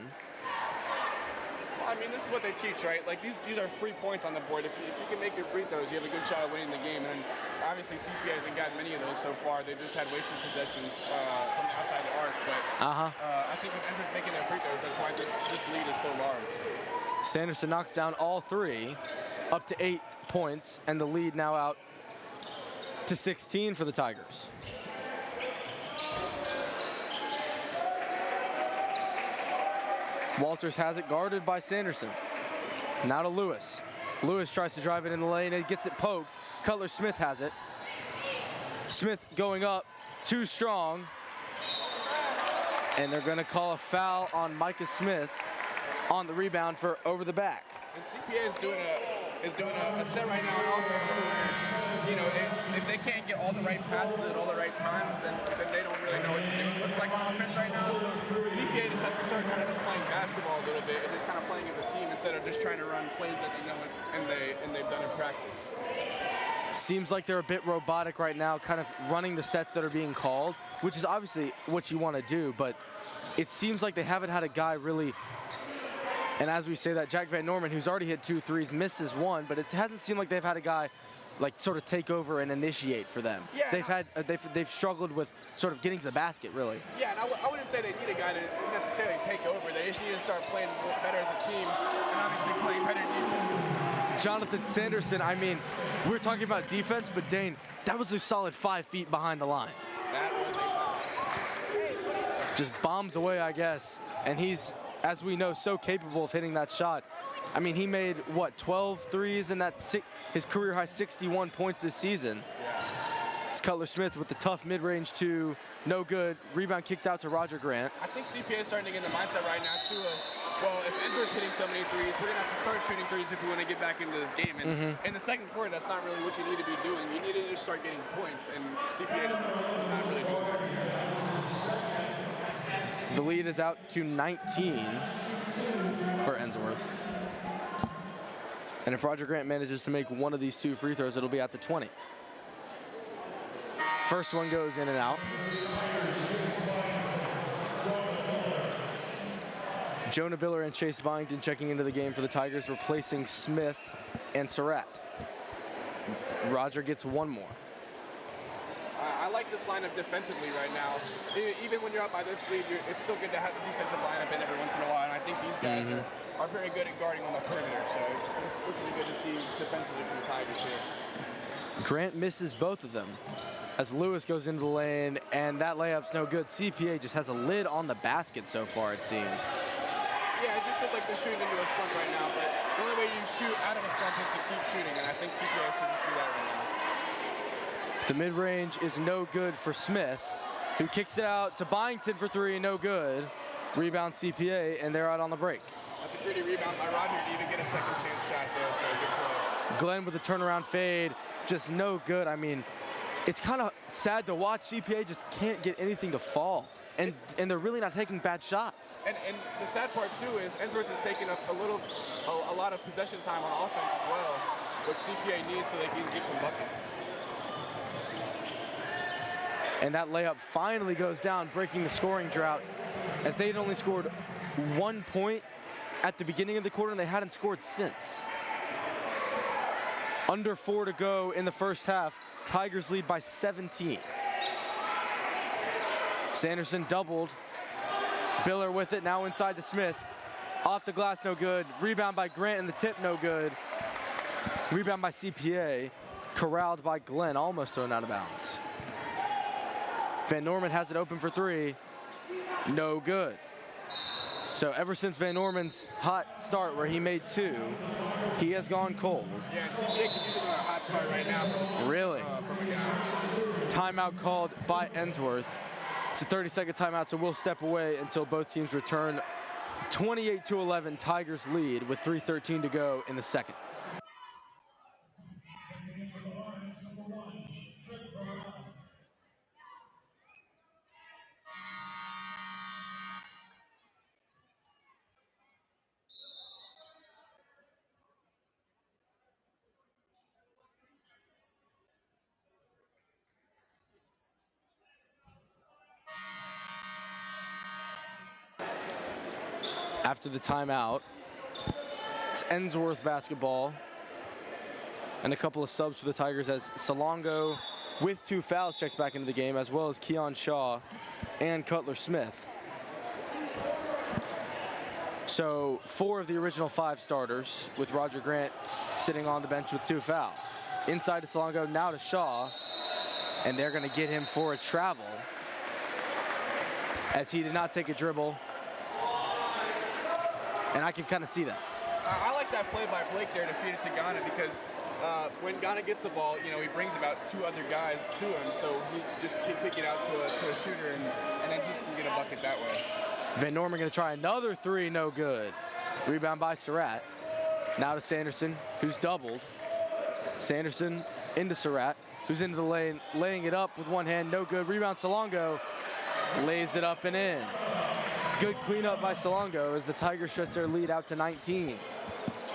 I mean, this is what they teach, right? Like, these are free points on the board. If you can make your free throws, you have a good shot at winning the game. And obviously, CPA hasn't gotten many of those so far. They've just had wasted possessions from the outside the arc. But I think with Ensworth making their free throws, that's why this lead is so large. Sanderson knocks down all 3, up to 8 points, and the lead now out to 16 for the Tigers. Walters has it guarded by Sanderson. Now to Lewis. Lewis tries to drive it in the lane and gets it poked. Cutler Smith has it. Smith going up, too strong. And they're gonna call a foul on Micah Smith on the rebound for over the back. And CPA is doing a set right now on offense where, you know, if they can't get all the right passes at all the right times, then they don't really know what to do. It looks like on offense right now, so CPA just has to start kind of just playing basketball a little bit and just kind of playing as a team instead of just trying to run plays that they know and they've done in practice. Seems like they're a bit robotic right now, kind of running the sets that are being called, which is obviously what you want to do, but it seems like they haven't had a guy really. And as we say that, Jack Van Norman, who's already hit 2 threes, misses 1, but it hasn't seemed like they've had a guy like sort of take over and initiate for them. Yeah, they've struggled with sort of getting to the basket, really. Yeah, and I wouldn't say they need a guy to necessarily take over. They just need to start playing better as a team and obviously playing better defense. Jonathan Sanderson, I mean, we were talking about defense, but Dane, that was a solid 5 feet behind the line. That was a bomb. Just bombs away, I guess, and he's, as we know, so capable of hitting that shot. I mean, he made, what, 12 threes in that his career-high 61 points this season. Yeah. It's Cutler Smith with the tough mid-range 2, no good. Rebound kicked out to Roger Grant. I think CPA is starting to get in the mindset right now, too, of, well, if Ensworth's hitting so many threes, we're going to have to start shooting threes if we want to get back into this game. And in the second quarter, that's not really what you need to be doing. You need to just start getting points, and CPA is not really doing that. The lead is out to 19 for Ensworth. And if Roger Grant manages to make one of these 2 free throws, it'll be at the 20. First one goes in and out. Jonah Biller and Chase Byington checking into the game for the Tigers, replacing Smith and Surratt. Roger gets 1 more. I like this lineup defensively right now. Even when you're up by this lead, it's still good to have the defensive lineup in every once in a while. And I think these guys are very good at guarding on the perimeter. So it's really good to see defensively from the Tigers here. Grant misses both of them as Lewis goes into the lane, and that layup's no good. CPA just has a lid on the basket so far, it seems. Yeah, it just feels like they're shooting into a slump right now, but the only way you shoot out of a slump is to keep shooting, and I think CPA should just do that right now. The mid-range is no good for Smith, who kicks it out to Byington for three, no good. Rebound CPA, and they're out on the break. That's a gritty rebound by Roger to even get a second chance shot there, so good play. Glenn with a turnaround fade, just no good. I mean, it's kind of sad to watch. CPA just can't get anything to fall. And they're really not taking bad shots. And the sad part too is Ensworth is taking up a lot of possession time on offense as well, which CPA needs so they can get some buckets. And that layup finally goes down, breaking the scoring drought, as they had only scored 1 point at the beginning of the quarter, and they hadn't scored since. Under 4 to go in the first half. Tigers lead by 17. Sanderson doubled. Biller with it, now inside to Smith. Off the glass, no good. Rebound by Grant, and the tip, no good. Rebound by CPA. Corralled by Glenn, almost thrown out of bounds. Van Norman has it open for three. No good. So ever since Van Norman's hot start where he made 2, he has gone cold. Yeah, and CPA could use another hot start right now. Really? Timeout called by Ensworth. It's a 30-second timeout, so we'll step away until both teams return. 28-11, Tigers lead with 3:13 to go in the second. After the timeout, it's Ensworth basketball. And a couple of subs for the Tigers as Salongo, with 2 fouls, checks back into the game, as well as Keon Shaw and Cutler Smith. So 4 of the original 5 starters, with Roger Grant sitting on the bench with 2 fouls. Inside to Salongo, now to Shaw, and they're gonna get him for a travel, as he did not take a dribble. And I can kind of see that. I like that play by Blake there to feed it to Ghana, because when Ghana gets the ball, you know, he brings about 2 other guys to him, so he just can kick it out to a shooter, and then he can get a bucket that way. Van Norman gonna try another 3, no good. Rebound by Surratt. Now to Sanderson, who's doubled. Sanderson into Surratt, who's into the lane, laying it up with one hand, no good. Rebound Salongo, lays it up and in. Good cleanup by Salongo as the Tigers stretch their lead out to 19.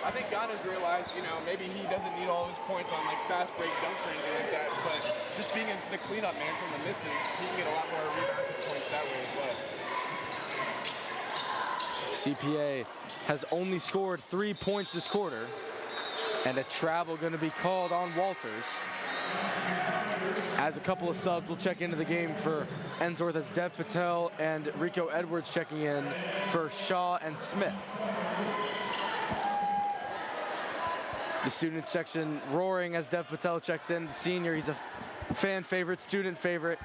I think Ghana's realized, you know, maybe he doesn't need all his points on like fast break dunks or anything like that, but just being the cleanup man from the misses, he can get a lot more rebounds and points that way as well. CPA has only scored 3 points this quarter, and a travel going to be called on Walters. As a couple of subs will check into the game for Ensworth, as Dev Patel and Rico Edwards checking in for Shaw and Smith. The student section roaring as Dev Patel checks in, the senior. He's a fan favorite, student favorite.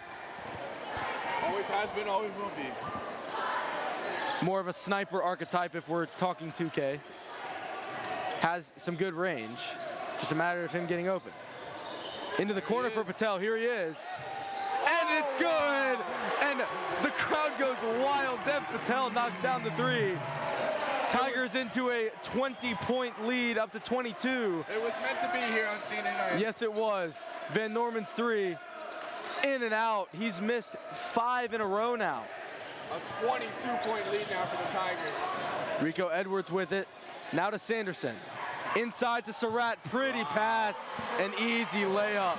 Always has been, always will be. More of a sniper archetype if we're talking 2K. Has some good range. Just a matter of him getting open. Into the corner for Patel, here he is. And it's good! And the crowd goes wild. Dev Patel knocks down the 3. Tigers into a 20-point lead, up to 22. It was meant to be here on senior night. Yes, it was. Van Norman's 3, in and out. He's missed 5 in a row now. A 22-point lead now for the Tigers. Rico Edwards with it. Now to Sanderson. Inside to Surratt, pretty pass, an easy layup.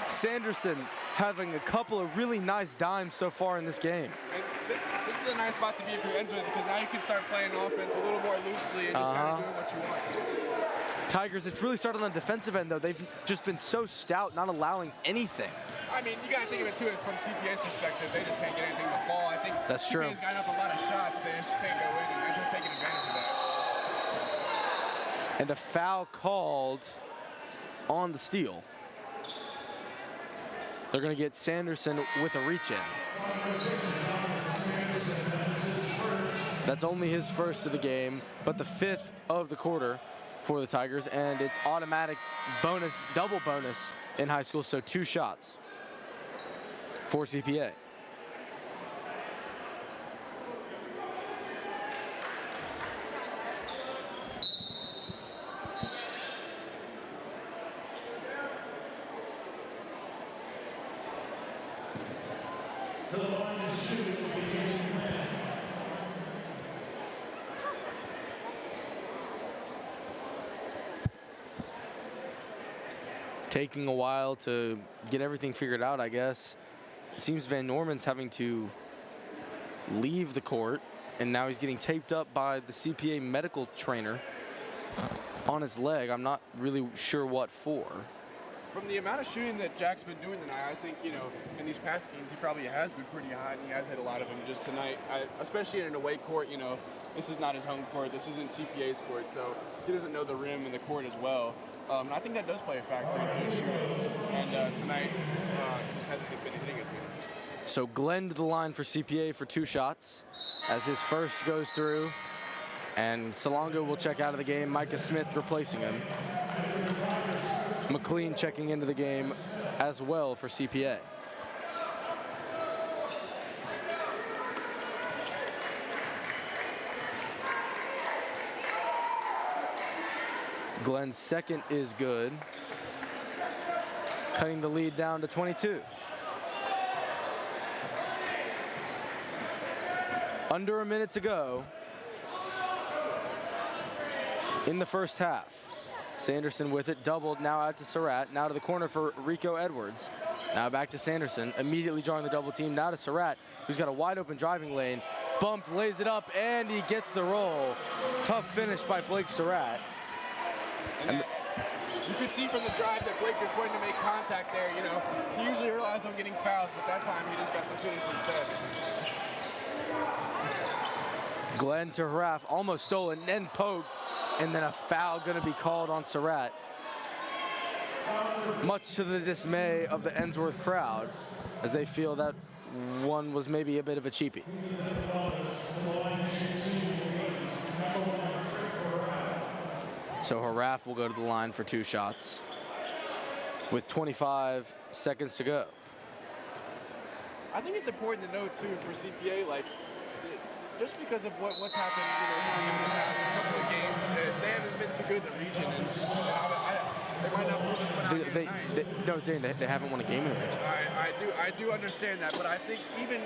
Sanderson having a couple of really nice dimes so far in this game. And this is a nice spot to be if you're Ensworth, because now you can start playing offense a little more loosely and just kind of doing what you want. Tigers, it's really started on the defensive end, though. They've just been so stout, not allowing anything. I mean, you got to think of it, too, from CPA's perspective. They just can't get anything to fall. I think that's true. CPA's gotten up a lot of shots. They just can't go in, and they're just taking advantage of that. And a foul called on the steal. They're going to get Sanderson with a reach-in. That's only his first of the game, but the 5th of the quarter for the Tigers, and it's automatic bonus, double bonus in high school, so 2 shots for CPA. To the line to shoot will be Glenn. Taking a while to get everything figured out, I guess. It seems Van Norman's having to leave the court, and now he's getting taped up by the CPA medical trainer on his leg. I'm not really sure what for. From the amount of shooting that Jack's been doing tonight, I think, you know, in these past games, he probably has been pretty hot, and he has hit a lot of them just tonight. Especially in an away court, you know, this is not his home court. This isn't CPA's court, so he doesn't know the rim and the court as well. And I think that does play a factor into his shooting. And tonight, he just hasn't been hitting as good. So Glenn to the line for CPA for 2 shots as his first goes through. And Salonga will check out of the game. Micah Smith replacing him. McLean checking into the game as well for CPA. Glenn's second is good, cutting the lead down to 22. Under a minute to go in the first half. Sanderson with it, doubled, now out to Surratt, now to the corner for Rico Edwards. Now back to Sanderson, immediately drawing the double team, now to Surratt, who's got a wide open driving lane. Bumped, lays it up, and he gets the roll. Tough finish by Blake Surratt. And you could see from the drive that Blake just wanted to make contact there, you know. He usually relies on getting fouls, but that time he just got the finish instead. Glenn to Haraf, almost stolen, and poked, and then a foul gonna be called on Surratt. Much to the dismay of the Ensworth crowd, as they feel that one was maybe a bit of a cheapie. So Haraf will go to the line for 2 shots with 25 seconds to go. I think it's important to note too for CPA, like, just because of what's happened, you know, in the past couple of games, they haven't been too good in the region, and they might not pull this one out tonight. No, Dane, they haven't won a game in the region. I do understand that, but I think even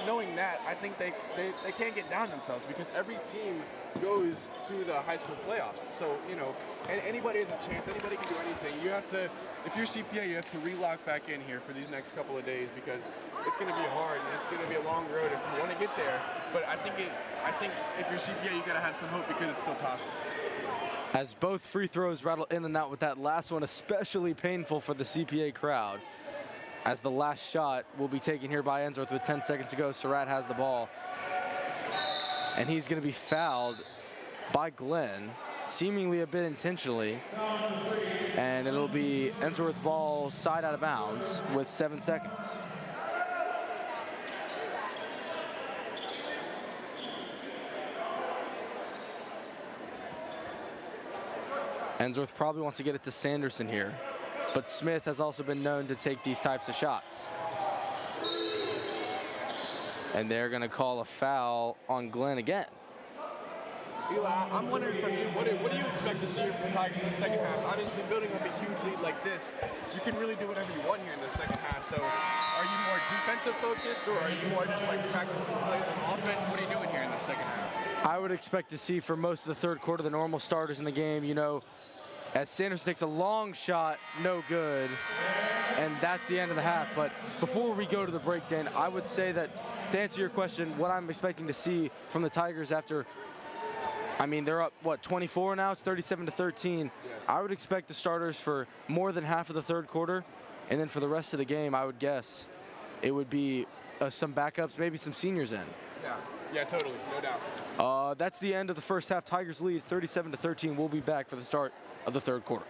knowing that, I think they can't get down themselves, because every team goes to the high school playoffs. So, you know, anybody has a chance. Anybody can do anything. You have to, if you're CPA, you have to relock back in here for these next couple of days, because it's going to be hard and it's going to be a long road if you want to get there. But I think if you're CPA, you got to have some hope, because it's still possible. As both free throws rattle in and out, with that last one especially painful for the CPA crowd, as the last shot will be taken here by Ensworth with 10 seconds to go. Surratt has the ball, and he's going to be fouled by Glenn, seemingly a bit intentionally, and it'll be Ensworth ball side out of bounds with 7 seconds. Ensworth probably wants to get it to Sanderson here, but Smith has also been known to take these types of shots. And they're going to call a foul on Glenn again. Eli, I'm wondering from you, what do you expect to see from the Tigers in the second half? Obviously, building up a huge lead like this, you can really do whatever you want here in the second half. So are you more defensive focused, or are you more just like practicing plays on offense? What are you doing here in the second half? I would expect to see for most of the third quarter the normal starters in the game, you know, as Sanderson takes a long shot, no good, and that's the end of the half. But before we go to the break, Dan, I would say that, to answer your question, what I'm expecting to see from the Tigers after, I mean, they're up, what, 24 now? It's 37-13. Yes. I would expect the starters for more than half of the third quarter, and then for the rest of the game, I would guess it would be some backups, maybe some seniors in. Yeah, totally, no doubt. That's the end of the first half. Tigers lead 37-13. We'll be back for the start of the third quarter.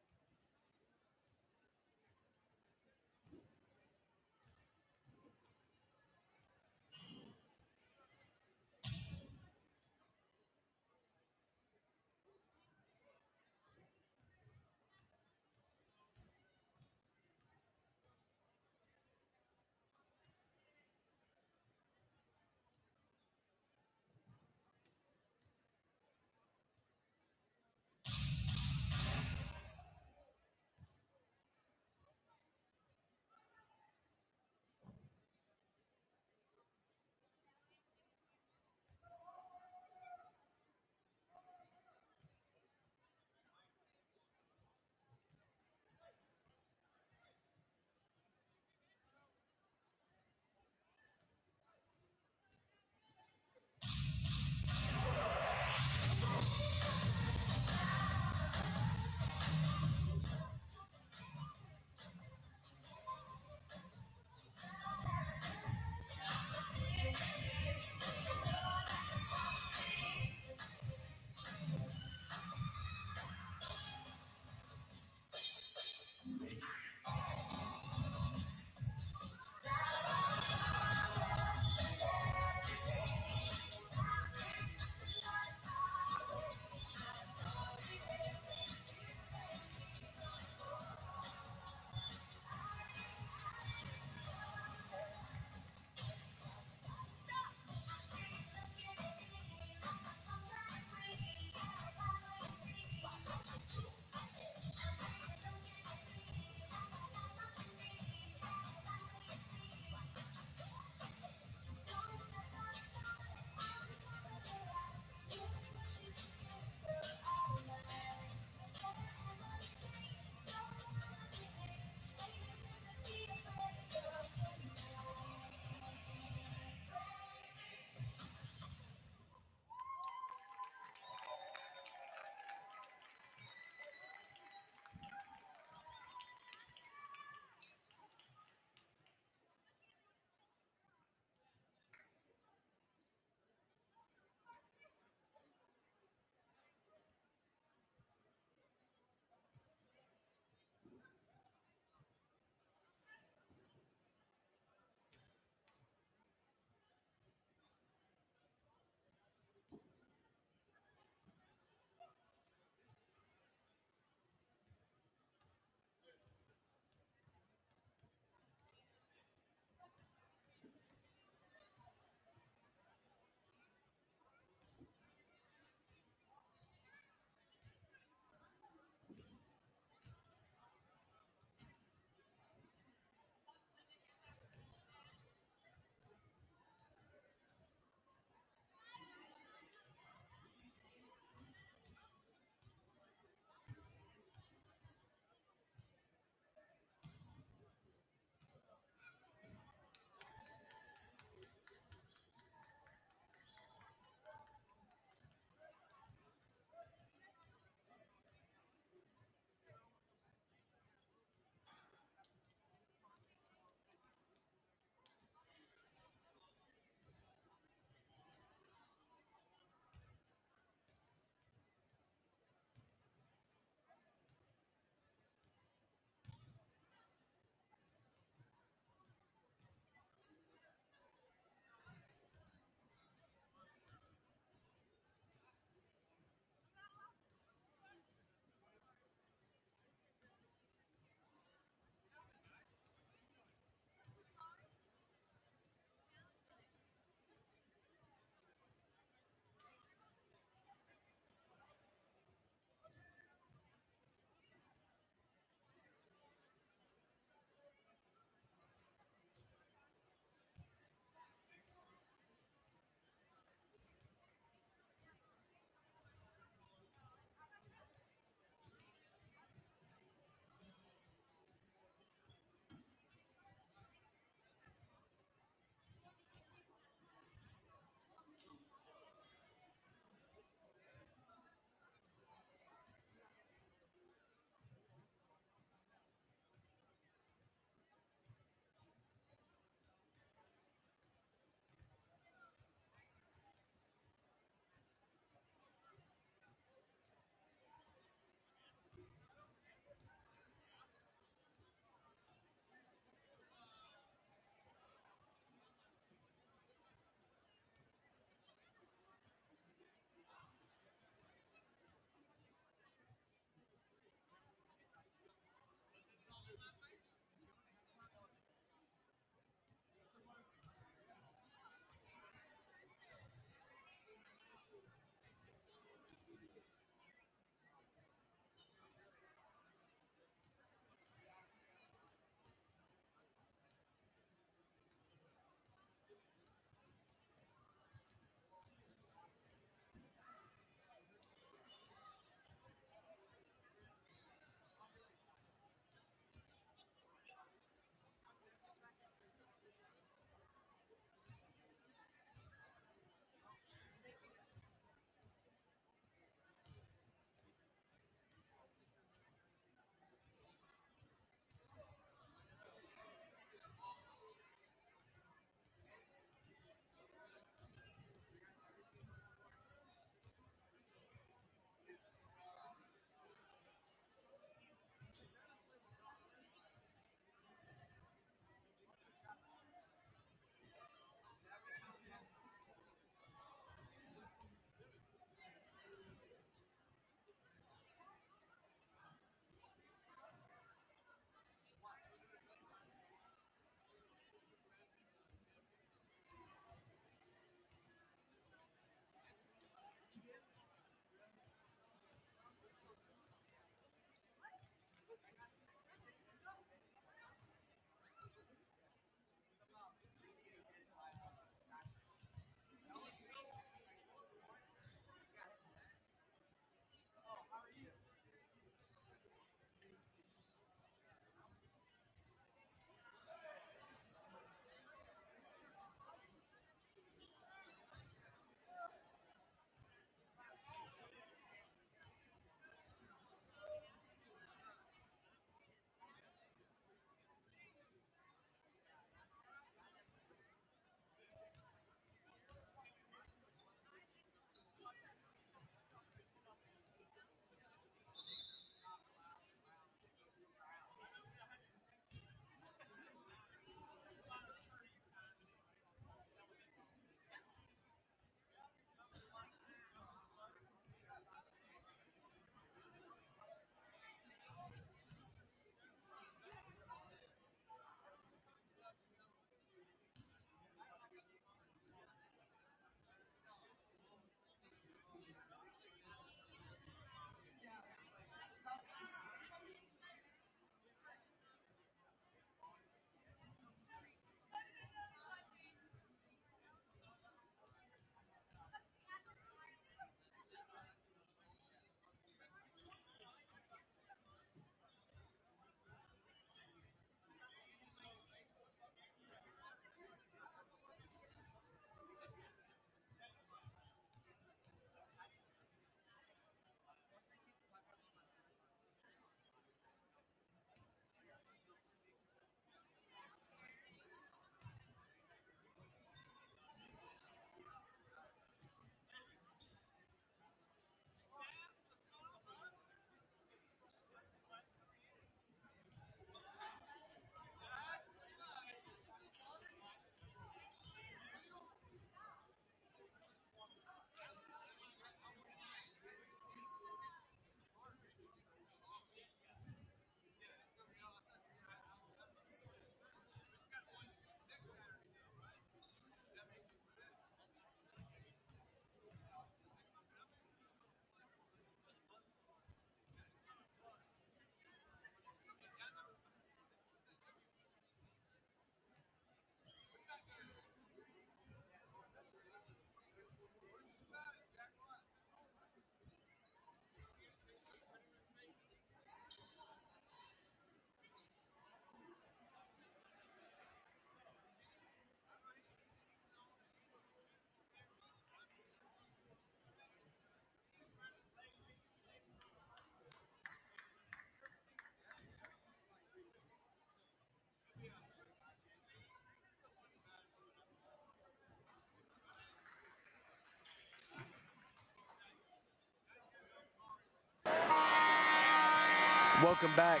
Welcome back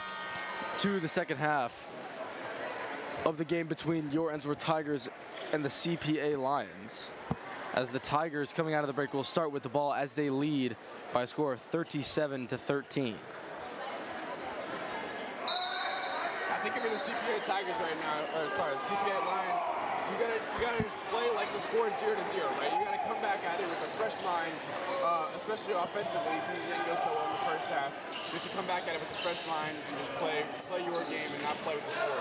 to the second half of the game between your Ensworth Tigers and the CPA Lions. As the Tigers coming out of the break will start with the ball as they lead by a score of 37-13. I think if you're the CPA Tigers right now, or sorry, the CPA Lions, you gotta just play like the score is 0-0, right? You gotta come back at it with a fresh mind, especially offensively, because you didn't go so well in the first half. You have to come back at it with a fresh mind and just play your game and not play with the scores.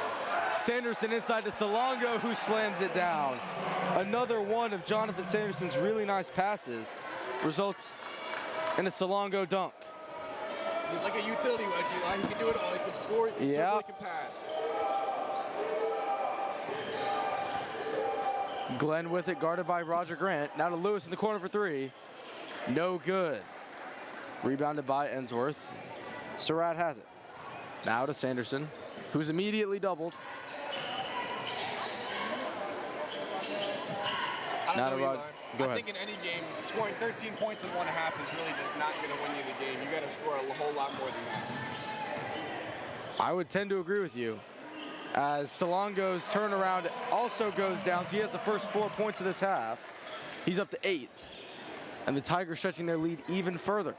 Sanderson inside to Salongo, who slams it down. Another one of Jonathan Sanderson's really nice passes results in a Salongo dunk. He's like a utility wedge, Eli. He can do it all. He can score, he can dribble, he can pass. Glenn with it, guarded by Roger Grant. Now to Lewis in the corner for three. No good. Rebounded by Ensworth. Surratt has it. Now to Sanderson, who's immediately doubled. Now to Roger. Go ahead. I think in any game, scoring 13 points in 1.5 is really just not going to win you the game. You got to score a whole lot more than that. I would tend to agree with you. As Salongo's turnaround also goes down, so he has the first 4 points of this half. He's up to 8. And the Tigers stretching their lead even further.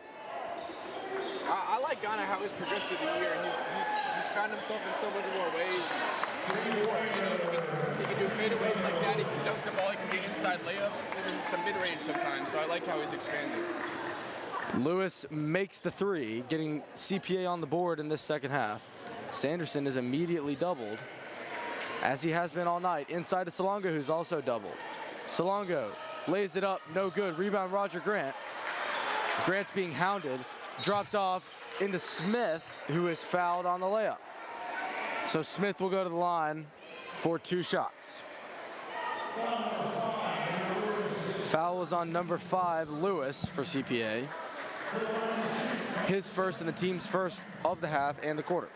I like Ghana how he's progressed through the year. He's found himself in so many more ways to score. He can do fadeaways like that. He can dunk the ball. He can get inside layups, even some mid-range sometimes. So I like how he's expanding. Lewis makes the three, getting CPA on the board in this second half. Sanderson is immediately doubled, as he has been all night. Inside to Salongo, who's also doubled. Salongo lays it up, no good. Rebound Roger Grant. Grant's being hounded, dropped off into Smith, who is fouled on the layup. So Smith will go to the line for 2 shots. Foul was on number 5, Lewis, for CPA. His first and the team's first of the half and the quarter.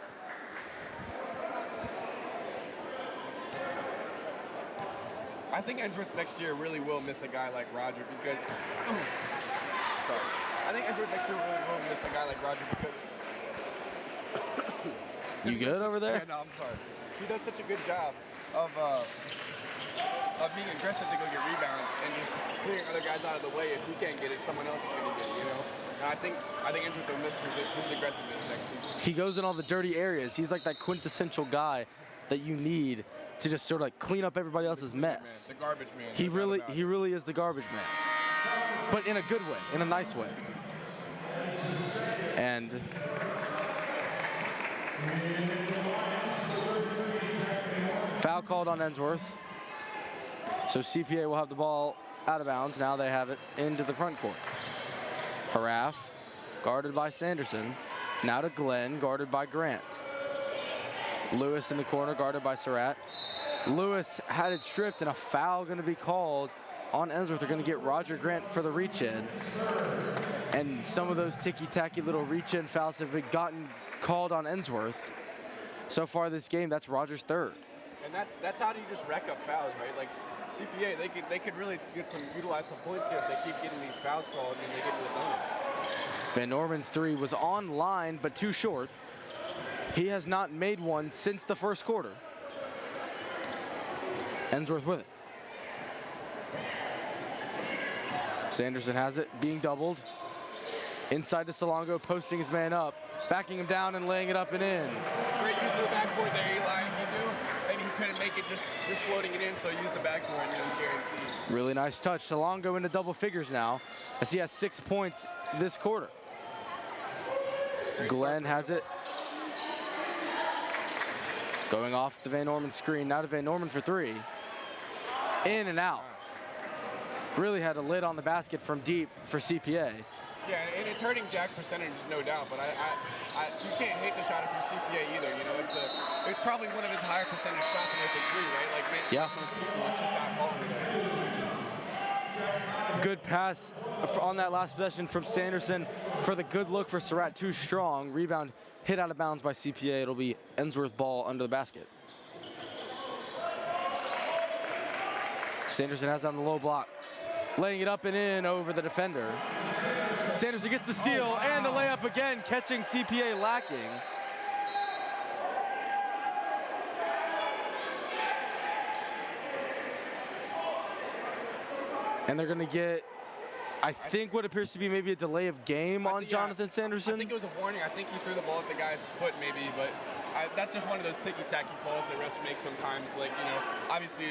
I think Ensworth next year really will miss a guy like Roger because sorry. I think Ensworth next year really will miss a guy like Roger because you good over there? Yeah, no, I'm sorry. He does such a good job of being aggressive to go get rebounds and just clearing other guys out of the way. If he can't get it, someone else is going to get it, you know? And I think Ensworth will miss his aggressiveness next season. He goes in all the dirty areas. He's like that quintessential guy that you need to just sort of like clean up everybody else's mess. The garbage man. He really is the garbage man. But in a good way, in a nice way. And foul called on Ensworth. So CPA will have the ball out of bounds. Now they have it into the front court. Haraff, guarded by Sanderson. Now to Glenn, guarded by Grant. Lewis in the corner, guarded by Surratt. Lewis had it stripped, and a foul going to be called on Ensworth. They're going to get Roger Grant for the reach-in. And some of those ticky-tacky little reach-in fouls have been called on Ensworth. So far this game, that's Roger's third. And that's how do you just rack up fouls, right? Like CPA, they could really utilize some points here if they keep getting these fouls called and they get to the bonus. Van Norman's three was on line, but too short. He has not made one since the first quarter. Ensworth with it. Sanderson has it, being doubled. Inside to Salongo, posting his man up, backing him down and laying it up and in. Great use of the backboard there, Eli. Maybe he couldn't make it just floating it in, so he used the backboard and it was guaranteed. Really nice touch. Salongo into double figures now, as he has 6 points this quarter. Glenn has it. Going off the Van Norman screen, now to Van Norman for three. In and out. Really had a lid on the basket from deep for CPA. Yeah, and it's hurting Jack's percentage, no doubt, but you can't hate the shot if you're CPA either. You know, it's probably one of his higher percentage shots in the three, right? Like, man, yeah. Most people, it's just not falling. Good pass on that last possession from Sanderson for the good look for Surratt. Too strong. Rebound hit out of bounds by CPA. It'll be Ensworth ball under the basket. Sanderson has it on the low block. Laying it up and in over the defender. Sanderson gets the steal and the layup again, catching CPA lacking. And they're going to get, I think, what appears to be maybe a delay of game on Jonathan Sanderson. I think it was a warning. I think he threw the ball at the guy's foot maybe, but that's just one of those ticky-tacky calls that refs make sometimes. Like, you know, obviously.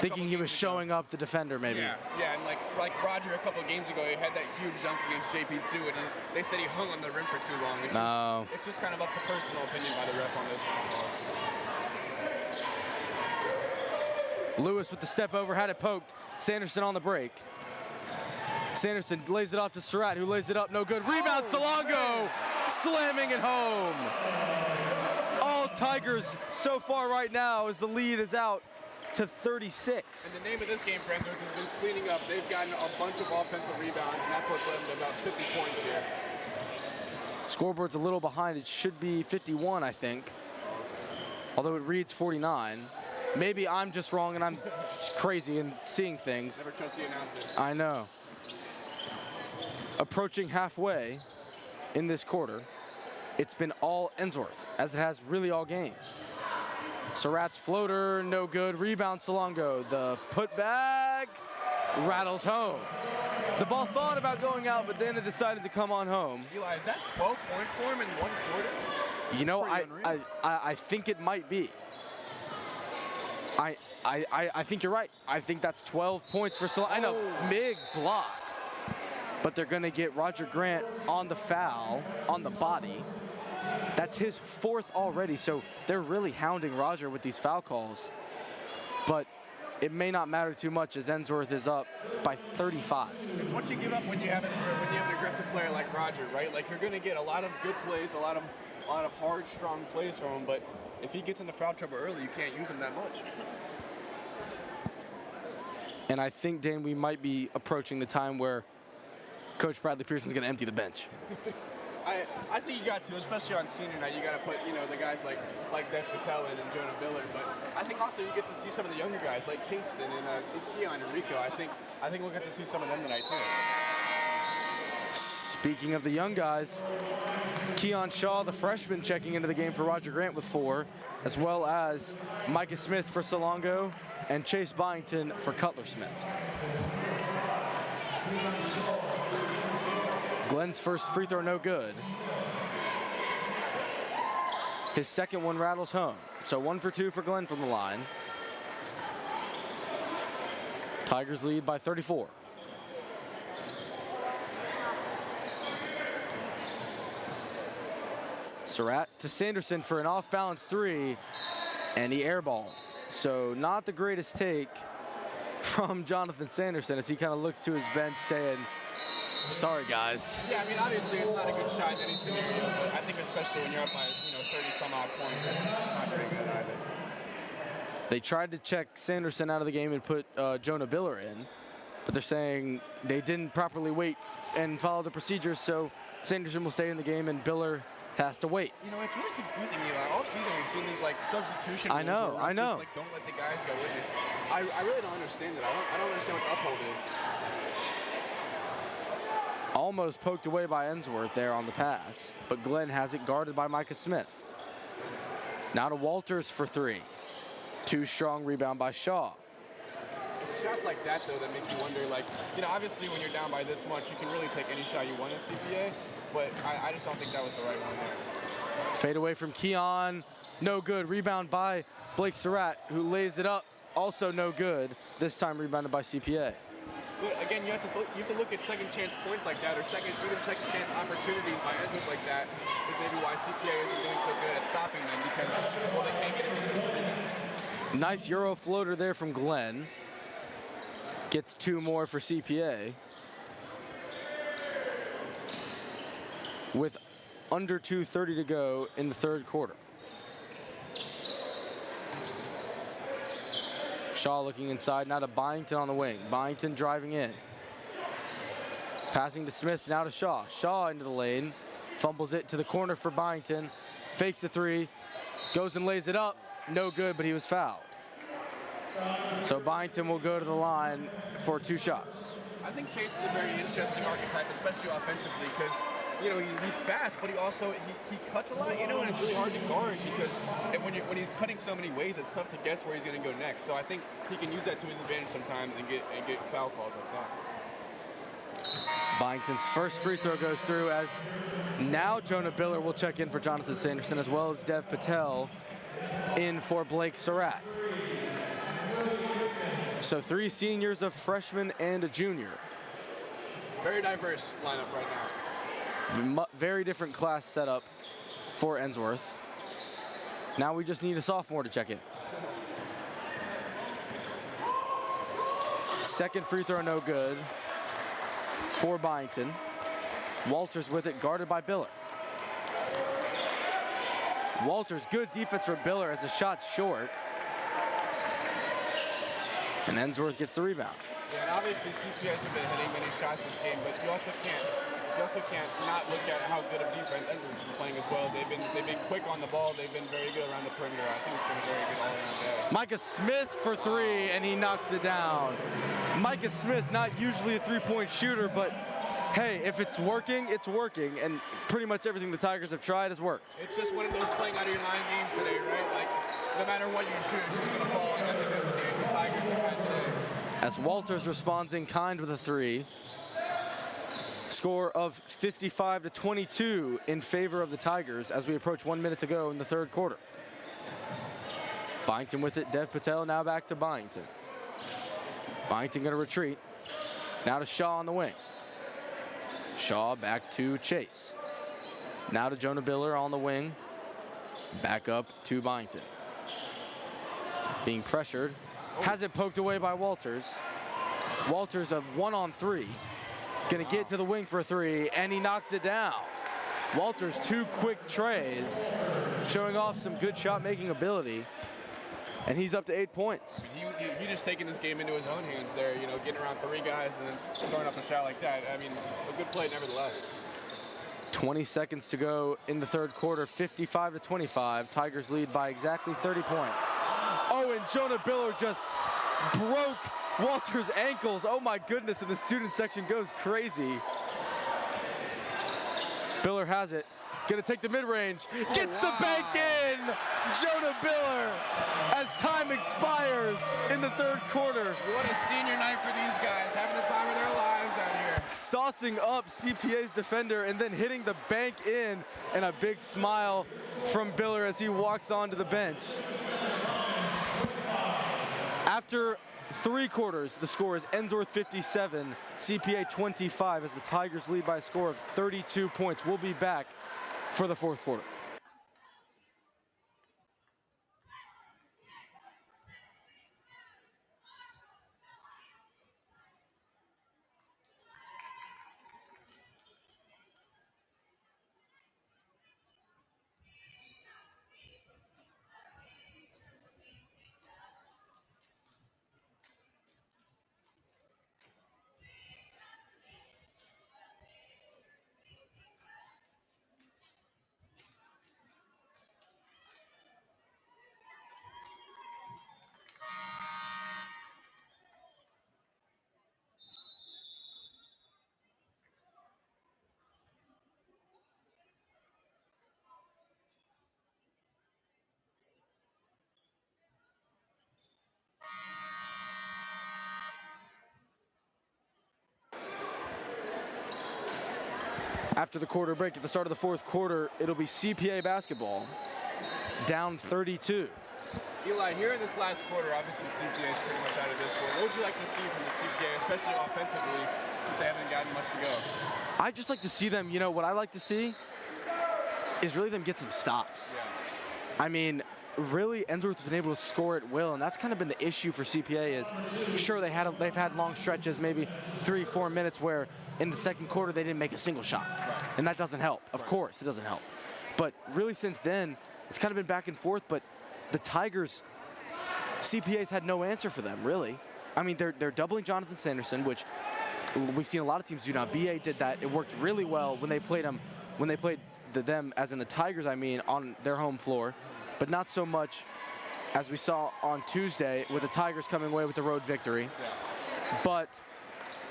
Thinking he was showing up the defender maybe. Yeah, and like Roger a couple of games ago, he had that huge dunk against JP2, and they said he hung on the rim for too long. It's just kind of up to personal opinion by the ref on those kind of calls. Lewis with the step over, had it poked. Sanderson on the break. Sanderson lays it off to Surratt, who lays it up, no good. Rebound, Salongo slamming it home. All Tigers so far right now as the lead is out to 36. And the name of this game, Ensworth, has been cleaning up. They've gotten a bunch of offensive rebounds, and that's what's led them to about 50 points here. Scoreboard's a little behind. It should be 51, I think. Although it reads 49. Maybe I'm just wrong and I'm crazy and seeing things. Never trust the announcer. I know. Approaching halfway in this quarter, it's been all Ensworth, as it has really all game. Surratt's floater, no good. Rebound, Salongo. The putback rattles home. The ball thought about going out, but then it decided to come on home. Eli, is that 12 points for him in one quarter? You know, I think it might be. I think you're right. I think that's 12 points for Salongo. I know, big block. But they're going to get Roger Grant on the foul, on the body. That's his fourth already, so they're really hounding Roger with these foul calls. But it may not matter too much as Ensworth is up by 35. It's what you give up when you have an aggressive player like Roger, right? Like, you're going to get a lot of good plays, a lot of hard, strong plays from him, but if he gets into foul trouble early, you can't use him that much. And I think, Dan, we might be approaching the time where Coach Bradley Pearson's going to empty the bench. I think you got to, especially on senior night, you got to put, you know, the guys like Dev Patel and Jonah Billard. But I think also you get to see some of the younger guys like Kingston and Keon and Rico. I think we'll get to see some of them tonight too. Speaking of the young guys, Keon Shaw, the freshman, checking into the game for Roger Grant with 4, as well as Micah Smith for Salongo and Chase Byington for Cutler Smith. Glenn's first free throw, no good. His second one rattles home. So 1 for 2 for Glenn from the line. Tigers lead by 34. Surratt to Sanderson for an off-balance 3, and he airballed. So not the greatest take from Jonathan Sanderson as he kind of looks to his bench saying, sorry, guys. Yeah, I mean, obviously it's not a good shot in any scenario, but I think especially when you're up by, 30-some-odd points, it's not very good either. They tried to check Sanderson out of the game and put Jonah Biller in, but they're saying they didn't properly wait and follow the procedures, so Sanderson will stay in the game and Biller has to wait. You know, it's really confusing, Eli. All season we've seen these, substitution I know. Just, don't let the guys go in. I really don't understand it. I don't understand what the uphold is. Almost poked away by Ensworth there on the pass, but Glenn has it guarded by Micah Smith. Now to Walters for 3. Too strong rebound by Shaw. It's shots like that, though, that make you wonder, obviously when you're down by this much, you can really take any shot you want in CPA, but I just don't think that was the right one there. Fade away from Keon, no good. Rebound by Blake Surratt, who lays it up, also no good. This time rebounded by CPA. But again, you have to look at second chance points like that, or second chance opportunities by Ensworth like that, is maybe why CPA isn't doing so good at stopping them, because they can't get it. Nice Euro floater there from Glenn. Gets 2 more for CPA. With under 2:30 to go in the third quarter. Shaw looking inside, now to Byington on the wing. Byington driving in. Passing to Smith, now to Shaw. Shaw into the lane, fumbles it to the corner for Byington. Fakes the 3, goes and lays it up. No good, but he was fouled. So Byington will go to the line for 2 shots. I think Chase is a very interesting archetype, especially offensively, because you know, he's fast, but he also he cuts a lot, you know, and it's really hard to guard because when he's cutting so many ways, it's tough to guess where he's going to go next. So I think he can use that to his advantage sometimes and get foul calls like that. Byington's first free throw goes through as now Jonah Biller will check in for Jonathan Sanderson, as well as Dev Patel in for Blake Surratt. So 3 seniors, a freshman, and a junior. Very diverse lineup right now. Very different class setup for Ensworth. Now we just need a sophomore to check in. Second free throw, no good for Byington. Walters with it, guarded by Biller. Walters, good defense for Biller as the shot's short. And Ensworth gets the rebound. Yeah, and obviously CPS have been hitting many shots this game, but you also can't not look at how good of defense Ensworth's been playing as well. They've been quick on the ball. They've been very good around the perimeter. I think it's been a very good all-around day. Micah Smith for 3, and he knocks it down. Micah Smith, not usually a three-point shooter, but hey, if it's working, it's working, and pretty much everything the Tigers have tried has worked. It's just one of those playing out of your mind games today, right? Like, no matter what you shoot, it's just going to fall, and I think that's what the Tigers have had today. As Walters responds in kind with a 3. Score of 55-22 in favor of the Tigers as we approach 1 minute to go in the third quarter. Byington with it, Dev Patel now back to Byington. Byington gonna retreat. Now to Shaw on the wing. Shaw back to Chase. Now to Jonah Biller on the wing. Back up to Byington. Being pressured. Has it poked away by Walters. Walters a 1-on-3. Gonna get to the wing for a 3, and he knocks it down. Walters 2 quick trays, showing off some good shot-making ability, and he's up to 8 points. He just taking this game into his own hands there, you know, getting around 3 guys and then throwing up a shot like that. I mean, a good play nevertheless. 20 seconds to go in the third quarter, 55-25. Tigers lead by exactly 30 points. Oh, and Jonah Biller just broke Walters' ankles. Oh my goodness, and the student section goes crazy. Biller has it. Gonna take the mid-range. Gets the bank in! Jonah Biller as time expires in the third quarter. What a senior night for these guys, having the time of their lives out here. Saucing up CPA's defender and then hitting the bank in, and a big smile from Biller as he walks onto the bench. After 3 quarters, the score is Ensworth 57, CPA 25 as the Tigers lead by a score of 32 points. We'll be back for the fourth quarter. After the quarter break, at the start of the fourth quarter, it'll be CPA basketball, down 32. Eli, here in this last quarter, obviously CPA is pretty much out of this one. What would you like to see from the CPA, especially offensively, since they haven't gotten much to go? I'd just like to see them, you know, what I like to see is really them get some stops. Yeah. I mean, really, Ensworth's been able to score at will, and that's kind of been the issue for CPA is, sure, they've had long stretches, maybe 3-4 minutes where in the second quarter they didn't make a single shot. Right. And that doesn't help. Of course, it doesn't help. But really since then, it's kind of been back and forth, but the Tigers, CPA's had no answer for them, really. I mean, they're doubling Jonathan Sanderson, which we've seen a lot of teams do now. BA did that. It worked really well when they played them, as in the Tigers, I mean, on their home floor, but not so much as we saw on Tuesday with the Tigers coming away with the road victory. Yeah. But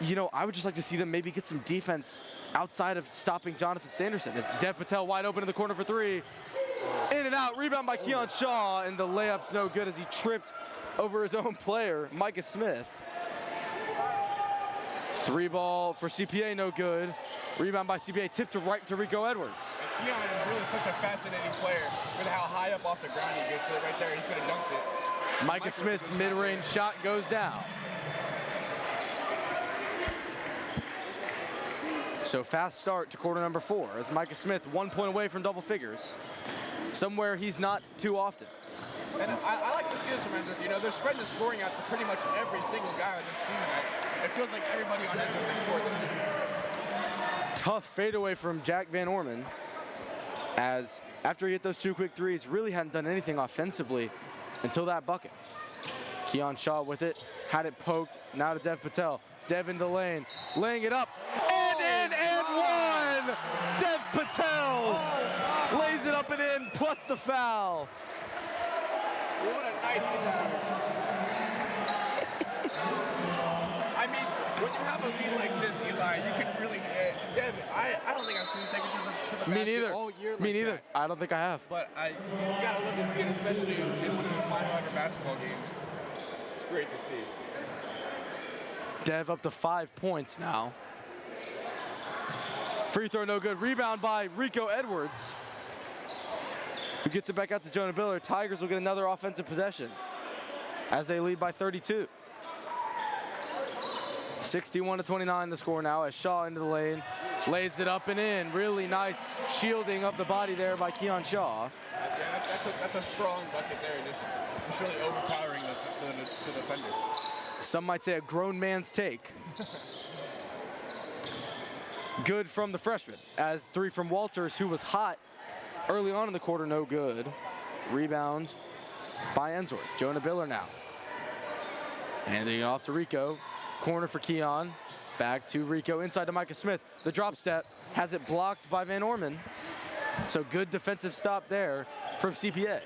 you know, I would just like to see them maybe get some defense outside of stopping Jonathan Sanderson. As Dev Patel wide open in the corner for three. In and out, rebound by Keon Shaw, and the layup's no good as he tripped over his own player, Micah Smith. Three ball for CPA, no good. Rebound by CPA, tipped to right to Rico Edwards. And Keon is really such a fascinating player with how high up off the ground he gets it right there. He could have dunked it. Micah Smith's mid-range shot goes down. So fast start to quarter number 4 as Micah Smith 1 point away from double figures. Somewhere he's not too often. And I like to see this from Ensworth. You know, they're spreading the scoring out to pretty much every single guy on this team tonight. It feels like everybody on Ensworth has scored tonight. Tough fadeaway from Jack Van Orman, as after he hit those 2 quick threes, really hadn't done anything offensively until that bucket. Keon Shaw with it, had it poked, now to Dev Patel. Dev in the lane, laying it up, and in and one! Dev Patel lays it up and in, plus the foul. What a night he's having. I mean, when you have a lead like this, Eli, you can really, Dev, I don't think I've seen him take it to the basket all year like Me neither. that. I don't think I have. But you gotta love to see it, especially in one of those minor basketball games. It's great to see. Dev up to 5 points now. Free throw no good. Rebound by Rico Edwards, who gets it back out to Jonah Biller. Tigers will get another offensive possession as they lead by 32. 61-29 the score now as Shaw into the lane, lays it up and in. Really nice shielding of the body there by Keon Shaw. Yeah, that's a strong bucket there, just really overpowering the defender. Some might say a grown man's take. Good from the freshman, as 3 from Walters, who was hot early on in the quarter, no good. Rebound by Ensworth. Jonah Biller now. Handing it off to Rico. Corner for Keon. Back to Rico, inside to Micah Smith. The drop step has it blocked by Van Orman. So good defensive stop there from CPA.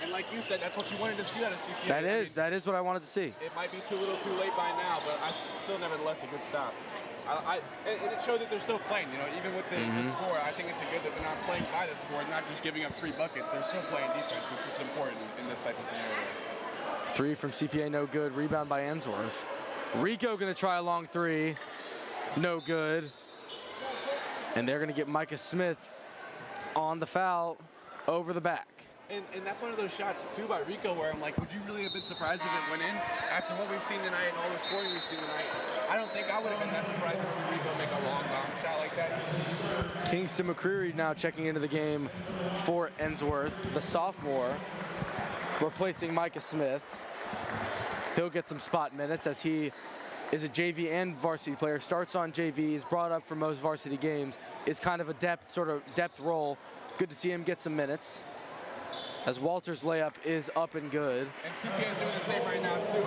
And like you said, that's what you wanted to see out of CPA. That is what I wanted to see. It might be too little too late by now, but still nevertheless a good stop. And it showed that they're still playing, you know, even with the score. I think it's good that they're not playing by the score, not just giving up free buckets. They're still playing defense, which is important in this type of scenario. 3 from CPA, no good. Rebound by Ensworth. Rico gonna try a long 3, no good. And they're gonna get Micah Smith on the foul over the back. And that's one of those shots, too, by Rico where I'm like, would you really have been surprised if it went in? After what we've seen tonight and all the scoring we've seen tonight, I don't think I would have been that surprised to see Rico make a long bomb shot like that. Kingston McCreary now checking into the game for Ensworth, the sophomore, replacing Micah Smith. He'll get some spot minutes as he is a JV and varsity player, starts on JV, is brought up for most varsity games, is kind of a depth role. Good to see him get some minutes, as Walter's layup is up and good. And CPA is doing the same right now, too.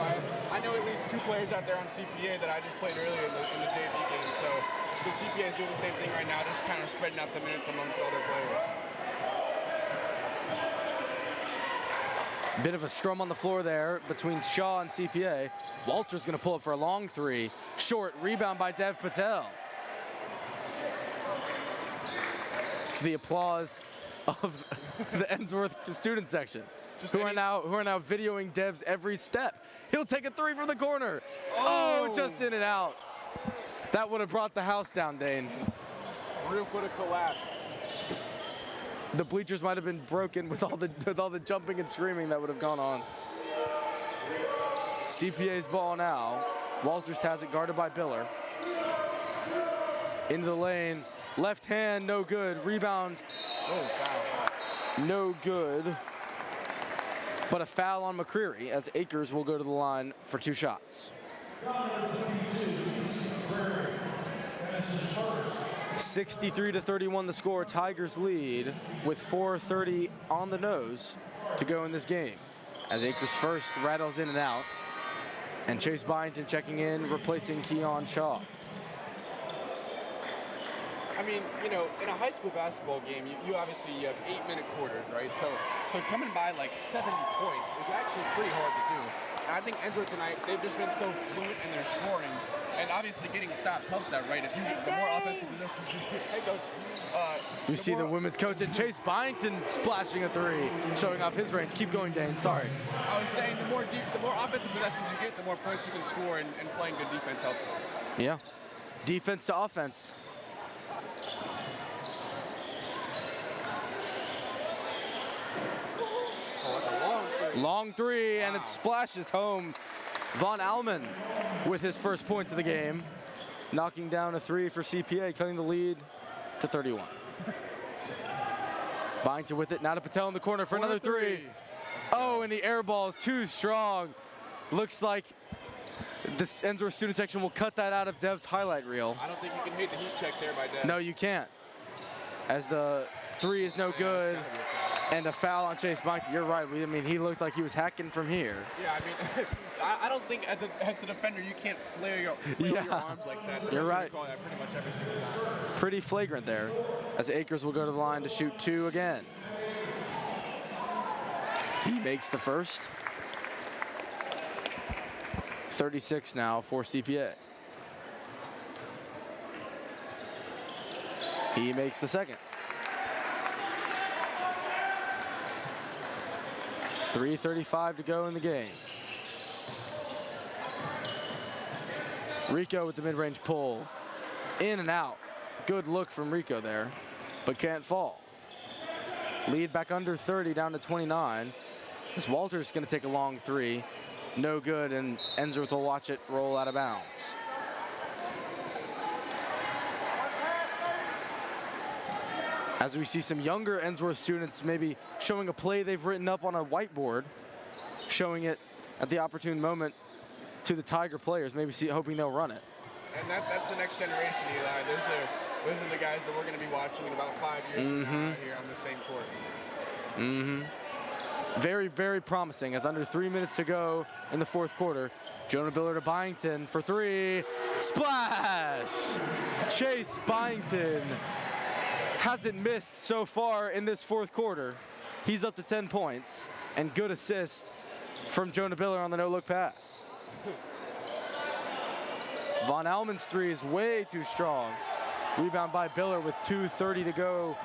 I know at least 2 players out there on CPA that I just played earlier in the JV game. So CPA is doing the same thing right now, just kind of spreading out the minutes amongst all their players. Bit of a scrum on the floor there between Shaw and CPA. Walter's gonna pull up for a long 3. Short, rebound by Dev Patel. To the applause of the Ensworth student section, who are now videoing Dev's every step. He'll take a 3 from the corner. Oh, just in and out. That would have brought the house down, Dane. Roof would have collapsed. The bleachers might have been broken with all the jumping and screaming that would have gone on. CPA's ball now. Walters has it, guarded by Biller. Into the lane, left hand, no good. Rebound, no good. But a foul on McCreary as Akers will go to the line for 2 shots. 63-31 the score. Tigers lead with 4:30 on the nose to go in this game, as Akers first rattles in and out, and Chase Byington checking in, replacing Keon Shaw. I mean, you know, in a high school basketball game, you obviously have 8-minute quarters, right? So coming by like 70 points is actually pretty hard to do. And I think Ensworth tonight, they've just been so fluent in their scoring And obviously getting stops helps that, right? If you get the more offensive possessions you get, hey coach. You see the women's coach and Chase Byington splashing a three, showing off his range. Keep going, Dane. Sorry. I was saying the more offensive possessions you get, the more points you can score, and playing good defense helps. Yeah. Defense to offense. Oh, that's a long three. Long three, and it splashes home. Von Allman with his first points of the game, knocking down a three for CPA, cutting the lead to 31. Byington with it, now to Patel in the corner for another three. Oh, and the air ball is too strong. Looks like this Ensworth student section will cut that out of Dev's highlight reel. I don't think you can hit the heat check there by Dev. No, you can't. As the three is no good. And a foul on Chase Byington. You're right. I mean, he looked like he was hacking from here. Yeah, I mean, I don't think as a defender you can't flare your arms like that. You're right. Call that pretty much every single time. Pretty flagrant there. As Akers will go to the line to shoot two again. He makes the first. 36 now for CPA. He makes the second. 3:35 to go in the game. Rico with the mid-range pull. In and out. Good look from Rico there, but can't fall. Lead back under 30, down to 29. This Walter's going to take a long three. No good, and Ensworth will watch it roll out of bounds. As we see some younger Ensworth students maybe showing a play they've written up on a whiteboard, showing it at the opportune moment to the Tiger players, maybe hoping they'll run it. And that's the next generation, Eli. Those are the guys that we're going to be watching in about 5 years from now out here on the same court. Very, very promising as under 3 minutes to go in the fourth quarter. Jonah Biller to Byington for three. Splash! Chase Byington hasn't missed so far in this fourth quarter. He's up to 10 points, and good assist from Jonah Biller on the no-look pass. Von Allman's three is way too strong. Rebound by Biller with 2:30 to go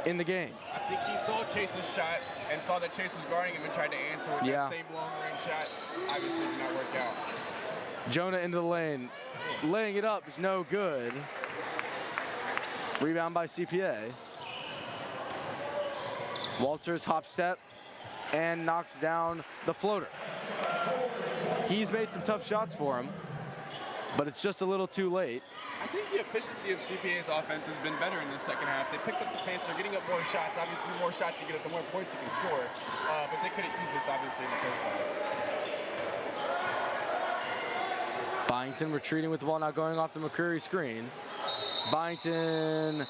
in the game. I think he saw Chase's shot and saw that Chase was guarding him and tried to answer with that same long-range shot. Obviously did not work out. Jonah into the lane. Laying it up is no good. Rebound by CPA. Walters hop step and knocks down the floater. He's made some tough shots for him, but it's just a little too late. I think the efficiency of CPA's offense has been better in the second half. They picked up the pace, they're getting up more shots. Obviously, the more shots you get up, the more points you can score. But they couldn't use this, obviously, in the first half. Byington retreating with the ball, now going off the McCreary screen. Byington,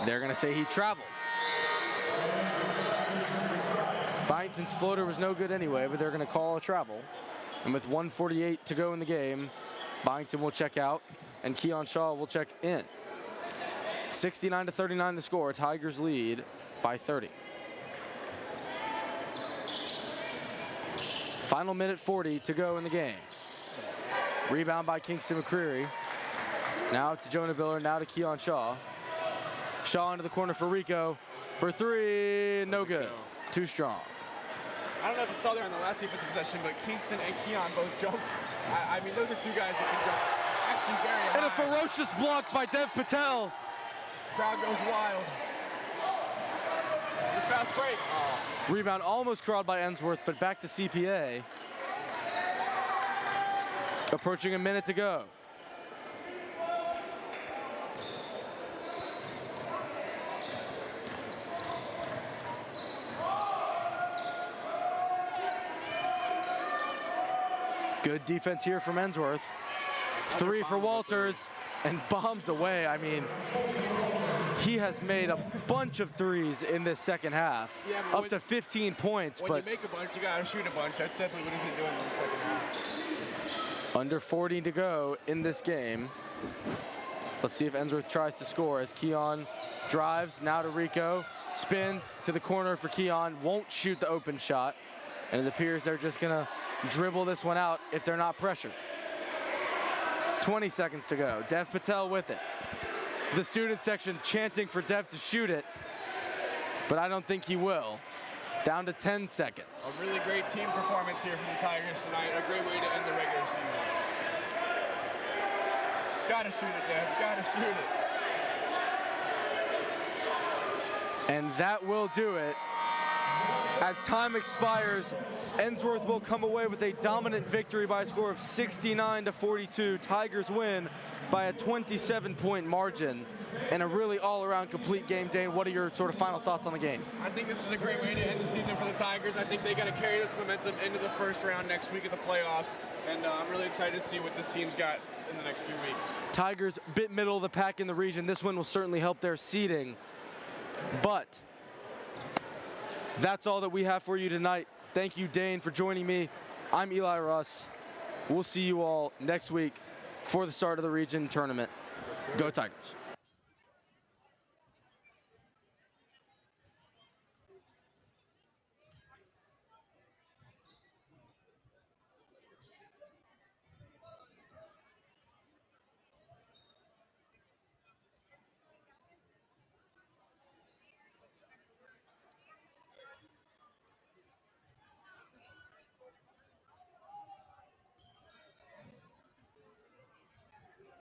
they're going to say he traveled. Byington's floater was no good anyway, but they're going to call a travel. And with 1:48 to go in the game, Byington will check out, and Keon Shaw will check in. 69-39 the score. Tigers lead by 30. Final minute 40 to go in the game. Rebound by Kingston McCreary. Now to Jonah Biller, now to Keon Shaw. Shaw into the corner for Rico. For three, no good. Too strong. I don't know if you saw there on the last defensive possession, but Kingston and Keon both jumped. I mean, those are two guys that can jump actually very high. And a ferocious block by Dev Patel. Crowd goes wild. The fast break. Oh. Rebound almost crawled by Ensworth, but back to CPA. Approaching a minute to go. Good defense here from Ensworth. Three for Walters, and bombs away. I mean, he has made a bunch of threes in this second half, Yeah, up to 15 points. When But you make a bunch, you gotta shoot a bunch. That's definitely what he's been doing in the second half. under 40 to go in this game. Let's see if Ensworth tries to score as Keon drives, now to Rico, spins to the corner for Keon, won't shoot the open shot, and it appears they're just gonna dribble this one out if they're not pressured. 20 seconds to go. Dev Patel with it. The student section chanting for Dev to shoot it, but I don't think he will. Down to 10 seconds. A really great team performance here from the Tigers tonight. A great way to end the regular season. Gotta shoot it, Dev. Gotta shoot it. And that will do it. As time expires, Ensworth will come away with a dominant victory by a score of 69-42. Tigers win by a 27-point margin and a really all-around complete game. Dane, what are your sort of final thoughts on the game? I think this is a great way to end the season for the Tigers. I think they got to carry this momentum into the first round next week of the playoffs, and I'm really excited to see what this team's got in the next few weeks. Tigers, Bit middle of the pack in the region. This win will certainly help their seeding, but that's all that we have for you tonight. Thank you, Dane, for joining me. I'm Eli Russ. We'll see you all next week for the start of the region tournament. Go Tigers.